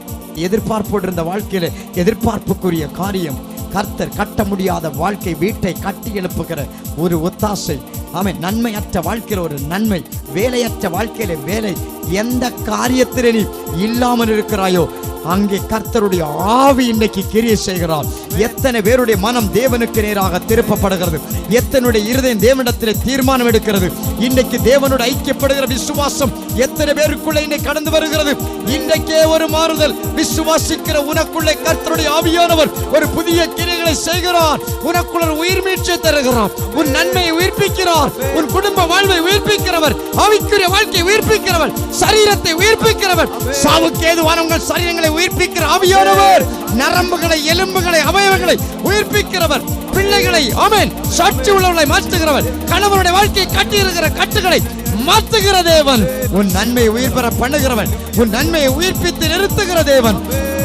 A: எதிர்பார்ப்போடு இருந்த வாழ்க்கையில எதிர்பார்ப்புக்குரிய காரியம், கர்த்தர் கட்ட முடியாத வாழ்க்கை வீட்டை கட்டி எழுப்புகிற ஒரு ஒத்தாசை, ஆமென், நன்மையற்ற வாழ்க்கையில் ஒரு நன்மை, வேலையற்ற வாழ்க்கையில வேலை, எந்த காரியத்திலே நீ இல்லாமல் இருக்கிறாயோ அங்கே கர்த்தருடைய ஆவி இன்னைக்கு கிரியை செய்கிறார். எத்தனை பேருடைய மனம் தேவனுக்கு நேராக திருப்பப்படுகிறது, எத்தனுடைய இருதயம் தேவனிடத்திலே தீர்மானம் எடுக்கிறது. இன்னைக்கு தேவனோடு ஐக்கியப்படுகிற விசுவாசம் எத்தனை பேருக்குள்ளே இன்னைக்கு கடந்து வருகிறது. இன்றைக்கே ஒரு மாறுதல். விசுவாசிக்கிற உனக்குள்ளே கர்த்தருடைய ஆவியானவர் ஒரு புதிய கிரியைகளை செய்கிறார். உனக்குள்ள உயிர் மீட்சியை தருகிறார், உன் நன்மையை உயிர்ப்பிக்கிறார், உன் குடும்ப வாழ்வை உயிர்ப்பிக்கிறவர், ஆவிக்குரிய வாழ்க்கையை உயிர்ப்பிக்கிறவர், சரீரத்தை உயிர்ப்பிக்கிறவர், சாவுக்கு ஏதுவான உங்கள் சரீரங்களை உயிர்ப்பிக்கிற ஆவியானவர், நரம்புகளை, எலும்புகளை, அவயவங்களை உயிர்ப்பிக்கிறவர், பிள்ளைகளை, ஆமென், சாட்சி உள்ளவர்களை மாற்றுகிறவர், கணவனுடைய வாழ்க்கையை கட்டியிருக்கிற கட்டுகளை மாற்றுகிற தேவன், உன் நன்மையை உயிர் பெற பண்ணுகிறவன், உன் நன்மையை உயிர்ப்பித்து நிறுத்துகிற தேவன்,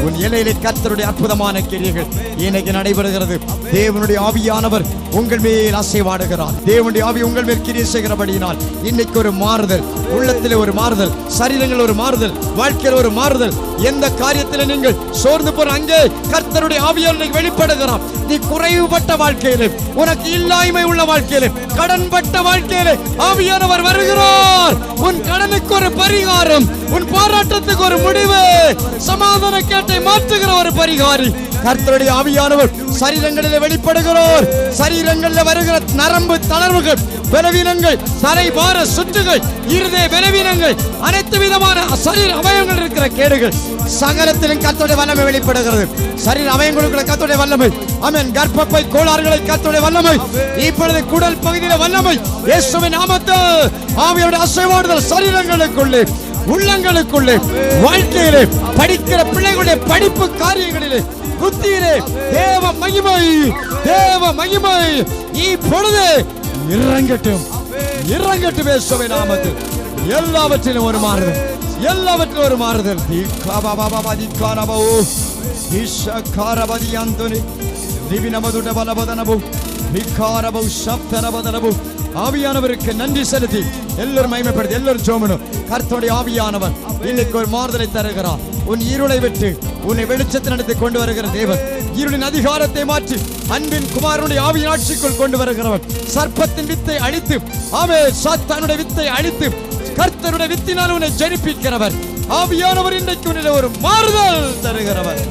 A: உன் இலையிலே கர்த்தருடைய அற்புதமான கிரியைகள் இன்னைக்கு நடைபெறுகிறது. தேவனுடைய ஆவியானவர் உங்கள் மேல் அசைவாடுகிறார். தேவனுடைய ஆவி உங்கள் மேல் கிரியை செய்கிறபடியினால் இன்னைக்கு ஒரு மாறுதல், உள்ளத்திலே ஒரு மாறுதல், சரீரங்கள் ஒரு மாறுதல், வாழ்க்கையில் ஒரு மாறுதல். எந்த காரியத்தில் நீங்கள் சோர்ந்து போற அங்கே கர்த்தருடைய ஆவியானவர் வெளிப்படுகிறார். நீ குறைவுபட்ட வாழ்க்கையிலே, உனக்கு இல்லாய்மை உள்ள வாழ்க்கையிலே, கடன்பட்ட வாழ்க்கையிலே ஆவியானவர் வருகிறார். உன் கடனுக்கு ஒரு பரிகாரம், உன் போராட்டத்துக்கு ஒரு முடிவு, சமாதான கேட்டை மாற்றுகிற ஒரு பரிகாரி கர்த்தருடைய ஆவியானவர் சரீரங்களிலே வெளிப்படுகிறார். சரீரங்களில் வருகிற நரம்பு தளர்வுகள், பலவீனங்கள், தலை பார சுற்றுகள், இருதய பலவீனங்கள், அனைத்து விதமான சரீர அவயவங்கள் இருக்கிற கேடுகள் சகலத்திலும் கர்த்தருடைய வல்லமை வெளிப்படுகிறது. சரீர அவயங்களுக்குள்ள கர்த்தருடைய வல்லமை. ஆமென். கர்ப்பப்பை கோளாறுகளை கர்த்தருடைய வல்லமை. இப்பொழுது குடல் பகுதியில வல்லமை. இயேசுவின் நாமத்தில் ஆவியோட அசைவாடுதல் சரீரங்களுக்குள்ளே, உள்ளங்களுக்குள்ளே, வாழ்க்கையிலே, படிக்கிற பிள்ளைகளுடைய படிப்பு காரியங்களிலே, புத்தியிலே தேவ மகிமை, தேவ மகிமை இப்பொழுது இறங்கட்டும், இறங்கட்டும். இயேசுவின் நாமத்தில் எல்லாவற்றிலும் ஒரு மாறுதல், எல்லாவற்றிலும் ஒரு மாறுதல். ஆவியானவருக்கு நன்றி செலுத்தி எல்லோரும் மகிமைப்படுத்தி எல்லோரும் ஜெபம். கர்த்தருடைய ஆவியானவர் இன்னைக்கு ஒரு மாறுதலை தருகிறார். உன் இருளை விட்டு உன்னை வெளிச்சத்தை நடத்தி கொண்டு வருகிற தேவன், இருளின் அதிகாரத்தை மாற்றி அன்பின் குமாரனுடைய ஆவியின் ஆட்சிக்குள் கொண்டு வருகிறவர், சர்ப்பத்தின் வித்தை அழித்து, சாத்தானுடைய வித்தை அழித்து கர்த்தருடைய வித்தினால் உன்னை ஜெயிப்பிக்கிறவர் ஆவியானவர் இன்றைக்கு உன்னிலே ஒரு மாறுதல் தருகிறவர்.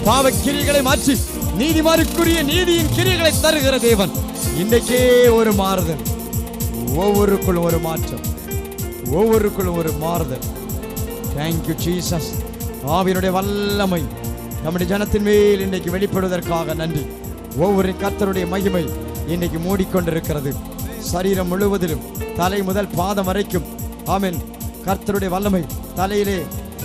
A: பாவ கிரியைகளை மாற்றி நீதிமானுக்குரிய நீதியின் கிரியைகளை தருகிற தேவன் இன்றைக்கே ஒரு மாறுதல். ஒவ்வொருக்குள்ளும் ஒரு மாற்றம், ஒவ்வொருக்குள்ளும் ஒரு மாறுதல். Thank you Jesus. ஆவியினுடைய வல்லமை நம்முடைய ஜனத்தின் மேல் இன்றைக்கு வெளிப்படுவதற்காக நன்றி. ஒவ்வொரு கர்த்தருடைய மகிமை இன்னைக்கு மூடிக்கொண்டிருக்கிறது. சரீரம் முழுவதிலும் தலை முதல் பாதம் வரைக்கும். ஆமென். கர்த்தருடைய வல்லமை தலையிலே,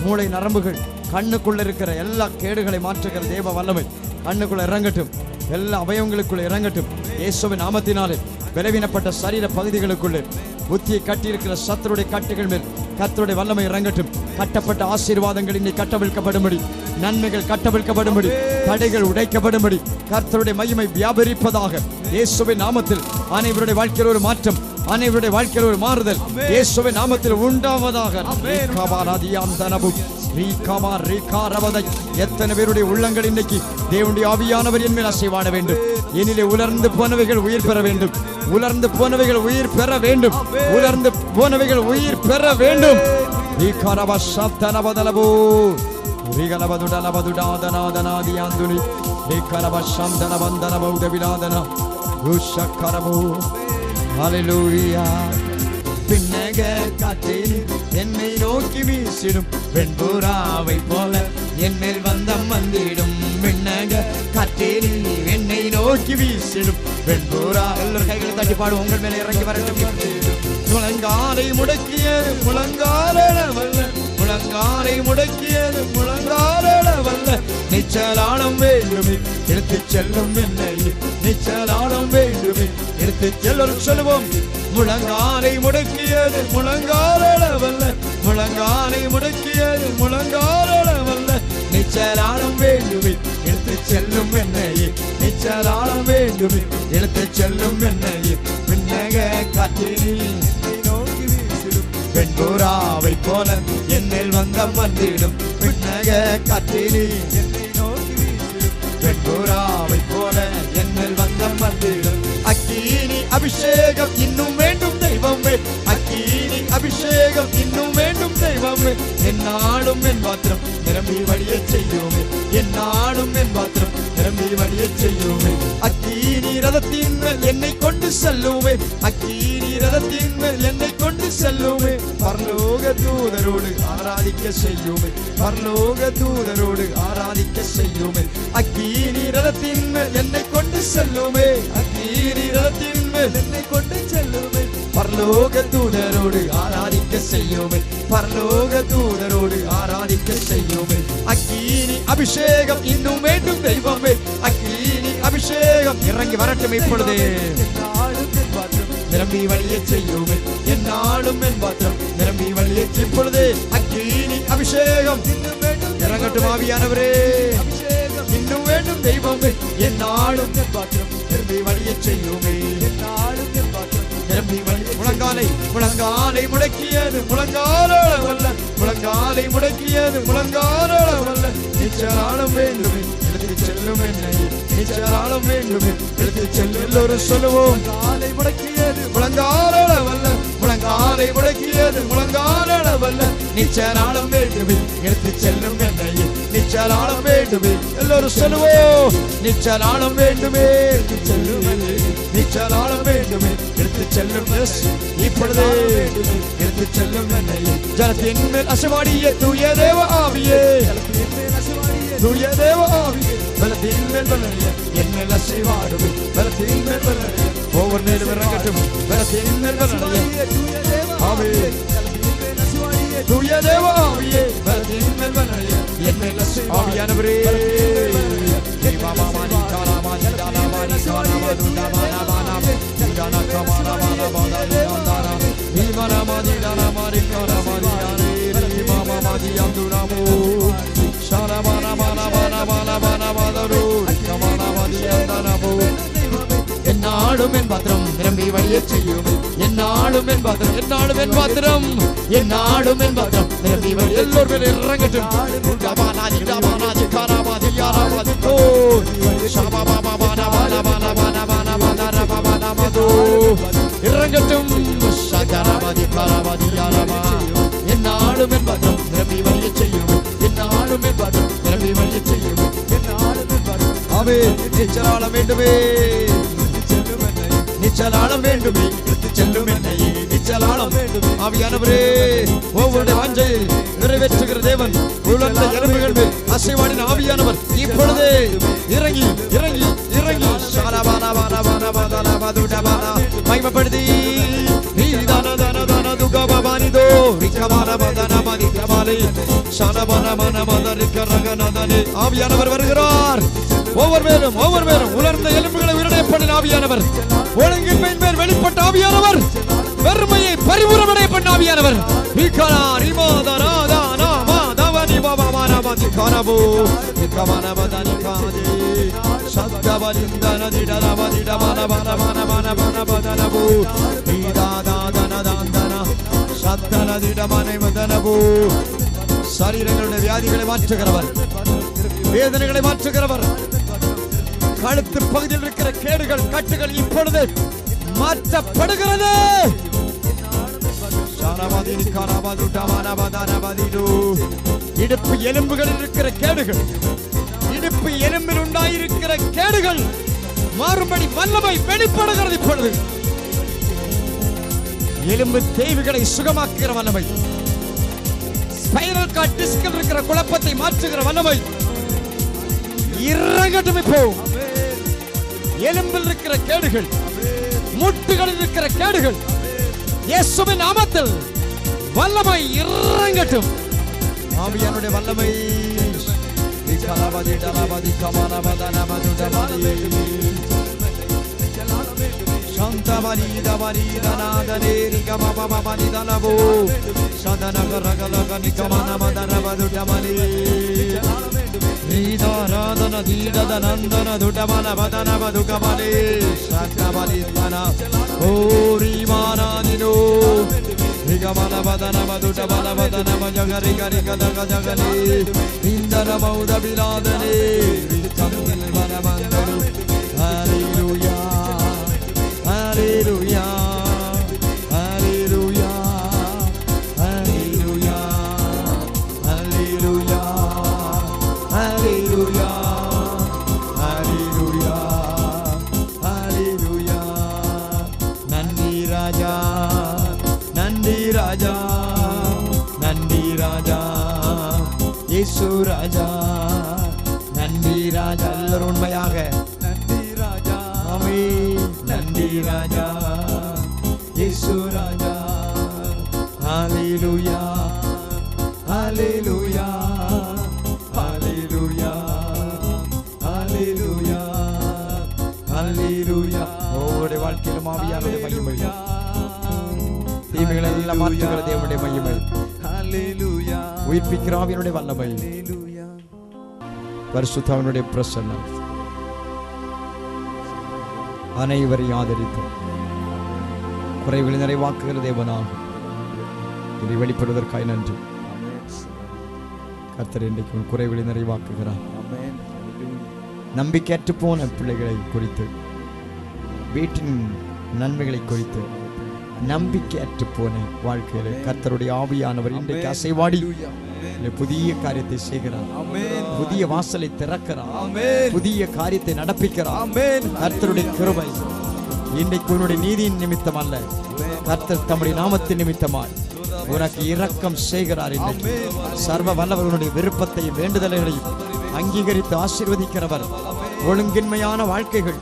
A: மூளை நரம்புகள், கண்ணுக்குள்ள இருக்கிற எல்லா கேடுகளை மாற்றுகிற தேவ வல்லமை கண்ணுக்குள்ள இறங்கட்டும், எல்லா அவயவங்களுக்குள்ள இறங்கட்டும். இயேசுவின் நாமத்தினாலே பலவீனப்பட்ட சரீர பகுதிகளுக்குள்ளே, புத்தியை கட்டியிருக்கிற சத்துருடைய கட்டுகள் மேல் கர்த்தருடைய வல்லமை இறங்கட்டும். கட்டப்பட்ட ஆசீர்வாதங்கள் இன்னைக்கு கட்டவிழ்க்கப்படும்படி, நன்மைகள் கட்டவிழ்க்கப்படும்படி, தடைகள் உடைக்கப்படும்படி கர்த்தருடைய மகிமை வியாபரிப்பதாக இயேசுவின் நாமத்தில். அனைவருடைய வாழ்க்கையில் ஒரு மாற்றம், அனைவருடைய வாழ்க்கையில் ஒரு மாறுதல் இயேசுவின் நாமத்தில் உண்டாவதாக. எத்தனை பேருடைய உள்ளங்கள் இன்னைக்கு தேவனுடைய ஆவியானவர் என் மேல் அசைவாட வேண்டும். என்னிலே உலர்ந்து போனவைகள் உயிர் பெற வேண்டும், உலர்ந்து போனவைகள் உயிர் பெற வேண்டும், உலர்ந்து போனவைகள் உயிர் பெற வேண்டும். பின்னக காற்றில் என்னை நோக்கி வீசிடும் வெண்புறாவை போல என் மேல் வந்தம் வந்திடும். பின்னக காற்றில் என்னை நோக்கி வீசிடும் வெண்புறா. எல்லோரும் கைகளை தட்டி பாடும். உங்கள் மேலே இறங்கி வரட்டும். முழங்காலை முடக்கியது முழங்காலவல்ல, முழங்காலை முடக்கியது முழங்காலவல்ல. நிச்சலானம் வேண்டுமே எடுத்து செல்லும் என்னை, நிச்சலானம் வேண்டுமே எடுத்து எல்லோரும் சொல்லுவோம். முழங்காலை முடக்கியது முழங்காலவல்ல, முழங்காலை முடக்கியது முழங்காலவல்ல. நிச்சலானம் வேண்டுமே எடுத்து செல்லும் என்னை, நிச்சலானம் வேண்டுமே எடுத்து செல்லும் என்னை. பின்னக காற்றில் நோக்கி வீசிடும் வெண்புறாவை போல என்னில் வந்தம் வந்திடும். பின்னக காற்றில் என்னை நோக்கி வீசிடும் வெண்புறாவை போல என்னில் வந்தம் வந்திடும். அக்கினி அபிஷேகம் இன்னும் வேண்டும் தெய்வமே, அக்கினி அபிஷேகம் இன்னும் வேண்டும் தெய்வமே. என்னாலும் என் பாத்திரம் நிரம்பி வழிய செய்யுமே, என்னாலும் என் பாத்திரம் நிரம்பி வழிய செய்யுமே. அக்கினி ரதத்தின் மேல் என்னை கொண்டு செல்லுமே, அக்கினி ரதத்தின் மேல் என்னை கொண்டு செல்லுமே. பரலோக தூதரோடு ஆராதிக்க செய்யுமே, பரலோக தூதரோடு ஆராதிக்க செய்யுமே. அக்கினி ரதத்தின் மேல் என்னை கொண்டு செல்லுமே, அக்கினி ரதத்தின் மேல் என்னை கொண்டு செல்லுமே. பரலோக தூதரோடு ஆராதிக்க செய்யுமே, பரலோக தூதரோடு ஆராதிக்க செய்யுமே. அக்கினி அபிஷேகம் இன்னும் வேண்டும் தெய்வமே, அக்கினி அபிஷேகம் இறங்கி வரட்டும் இப்பொழுதே. நிரம்பி வழிய செய்யுமே, என்னாலும் என் பாத்திரம் நிரம்பி வழிய இப்பொழுதே. அக்கினி அபிஷேகம் இன்னும் வேண்டும் இறங்கட்டும் ஆவியானவரே. இன்னும் வேண்டும் தெய்வமே, என்னாலும் திரும்பி வழிய செய்யுமே. முழங்காலை முடக்கியது முழங்காலவல்ல, முழங்காலை முடக்கியது முழங்காலவல்ல. நிச்சராலும் வேண்டுமே எடுத்து செல்லும் என்னை, நிச்சராலும் வேண்டுமே எடுத்து செல்லும். எல்லோரும் சொல்லுவோம். காலை முடக்கியது முழங்காலவல்ல, முழங்காலை முடக்கியது முழங்காலவல்ல. நிச்சராலும் வேண்டுமே எடுத்து செல்லும் என்னை, நிச்சராலும் வேண்டுமே. எல்லோரும் சொல்லுவோம். நிச்சராலும் வேண்டுமே எடுத்து செல்லும் என்னை, நிச்சராலும் வேண்டுமே எடுத்து செல்லும். இப்பொழுதே எடுத்து செல்லும் என்னை. ஜலத்தின் மேல் அசைவாடிய தூய தேவ ஆவியே, தூய தேவ ஆவியே, பலத்தின் மேல் வல்லமையே என் மேல் அசைவாடுமே. பலத்தின் மேல் வல்லமையே ஒவ்வொரு மேலும் இறங்கட்டும். பலத்தின் மேல் வல்லமையே தூய தேவ ஆவியே, தூய தேவ ஆவியே, பலத்தின் மேல் வல்லமையே என் மேல் அசைவாடுமே. ஆவியானவரே என்னாலும் என் பாத்திரம் நிரம்பி வழிய செய்யும். என்னாலும் என் பாத்திரம், என்னாலும் என் பாத்திரம், என்னாலும் என் பாத்திரம் நிரம்பி வழிய. எல்லோரும் இறங்கட்டும். இறங்கட்டும். என்னாலும் என் பாத்திரம் நிரம்பி வழிய செய்யும். என்னாலும் என் பாத்திரம் நிரம்பி வழிய செய்யும். அவே நிச்சராளம் வேண்டுமே, நிச்சலாளம் வேண்டுமே எடுத்து செல்லும் என்னை, நிச்சலாளம் வேண்டுமே. ஆவியானவரே ஒவ்வொருடைய வாஞ்சையை நிறைவேற்றுகிற தேவன், உலர்ந்த எலும்புகள் மேல் அசைவாடின ஆவியானவர் இப்பொழுதே இறங்கி இறங்கி இறங்கி மகிமைப்படுத்தி ஆவியானவர் வருகிறார். ஒவ்வொரு பேரும் உலர்ந்த எலும்புகளை உயிரிழப்பட ஆவியானவர், ஒழுங்கின்மையின் மேல் வெளிப்பட்ட ஆவியானவர், வெறுமையை பரிபூரணமடைய பண்ண ஆவியானவர். சரீரங்களுடைய வியாதிகளை மாற்றுகிறவர், வேதனைகளை மாற்றுகிறவர், கழுத்து பகுதியில் இருக்கிற கேடுகள் கட்டுகள் இப்பொழுது மாற்றப்படுகிறது. இடுப்பு எலும்புகளில் இருக்கிற கேடுகள், இடுப்பு எலும்பில் உண்டாயிருக்கிற கேடுகள் மாறும்படி வல்லமை வெளிப்படுகிறது. இப்பொழுது எலும்பு தேய்வுகளை சுகமாக்குகிற வல்லமை, ஸ்பைனல் கார்ட் டிஸ்கில் இருக்கிற குழப்பத்தை மாற்றுகிற வல்லமை இறங்கட்டும். இப்போ எலும்பில் இருக்கிற கேடுகள், முட்டுகளில் இருக்கிற கேடுகள் இயேசுவின் நாமத்தில் வல்லமை இறங்கட்டும். ஆவியானுடைய வல்லமை ராஜா, நன்றி ராஜா. எல்லாரும் உண்மையாக நன்றி ராஜா, ஆமென். நன்றி ராஜா, இயேசு ராஜா. ஹalleluya, ஹalleluya, ஹalleluya, ஹalleluya, ஹalleluya. ஒவ்வொரு வாழ்க்கையிலும் ஆவியானவருடைய மகிமை, தீமைகளை எல்லாம் மாற்றுகிற தேவனுடைய மகிமை, ஹalleluya, உயிர்ப்பிக்கிற ஆவியானவருடைய வல்லமை. பரிசுத்தவனுடைய பிரசன்னம் அனைவரையும் ஆதரித்து குறைவில் நிறைவாக்குகிற தேவனாகும். இதை வெளிப்படுவதற்காய் நன்றி. கர்த்தர் இன்றைக்கு உன் குறைகளை நிறைவாக்குகிறார். நம்பிக்கையற்று போன பிள்ளைகளை குறித்து, வீட்டின் நன்மைகளை குறித்து, நம்பிக்கையற்று போன வாழ்க்கையில கர்த்தருடைய ஆவியானவர் இன்றைக்கு அசைவாடி புதிய காரியத்தை செய்கிறார். புதிய வாசலை திறக்கிறார். புதிய காரியத்தை நடப்பிக்கிறார். கர்த்தருடைய கிருபை இன்றைக்கு உன்னுடைய நீதியின் நிமித்தம் அல்ல, கர்த்தர் தம்முடைய நாமத்தின் நிமித்தமாய் உனக்கு இரக்கம் செய்கிறார். இன்றைக்கு சர்வ வல்லவர்களுடைய விருப்பத்தையும் வேண்டுதல்களையும் அங்கீகரித்து ஆசீர்வதிக்கிறவர். ஒழுங்கின்மையான வாழ்க்கைகள்,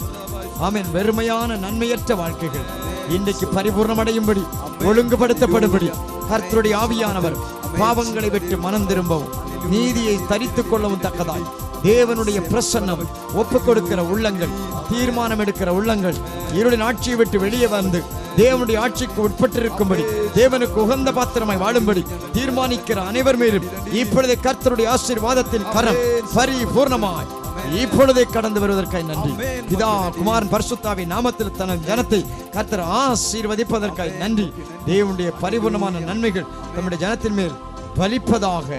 A: ஆமென், வெறுமையான நன்மையற்ற வாழ்க்கைகள் இன்றைக்கு பரிபூர்ணமடையும்படி, ஒழுங்குபடுத்தப்படும்படி கர்த்தருடைய ஆவியானவர் பாவங்களை விட்டு மனம் திரும்பவும் நீதியை தரித்துக் கொள்ளவும் தக்கதாய் தேவனுடைய பிரசன்னம் ஒப்புக் கொடுக்கிற உள்ளங்கள், தீர்மானம் எடுக்கிற உள்ளங்கள் இருளின் ஆட்சியை விட்டு வெளியே வந்து தேவனுடைய ஆட்சிக்கு உட்பட்டிருக்கும்படி, தேவனுக்கு உகந்த பாத்திரமாய் வாழும்படி தீர்மானிக்கிற அனைவர் மேலும் இப்பொழுதே கர்த்தருடைய ஆசீர்வாதத்தின் கரம் பரிபூர்ணமாய் இப்பொழுதே கடந்து வருவதற்காய் நன்றி. பிதா, குமாரன், பரிசுத்தாவின் நாமத்தில் தனது ஜனத்தை கர்த்தர் ஆசீர்வதிப்பதற்காய் நன்றி. தேவனுடைய பரிபூர்ணமான நன்மைகள் நம்முடைய ஜனத்தின் மேல் பலிப்பதாக.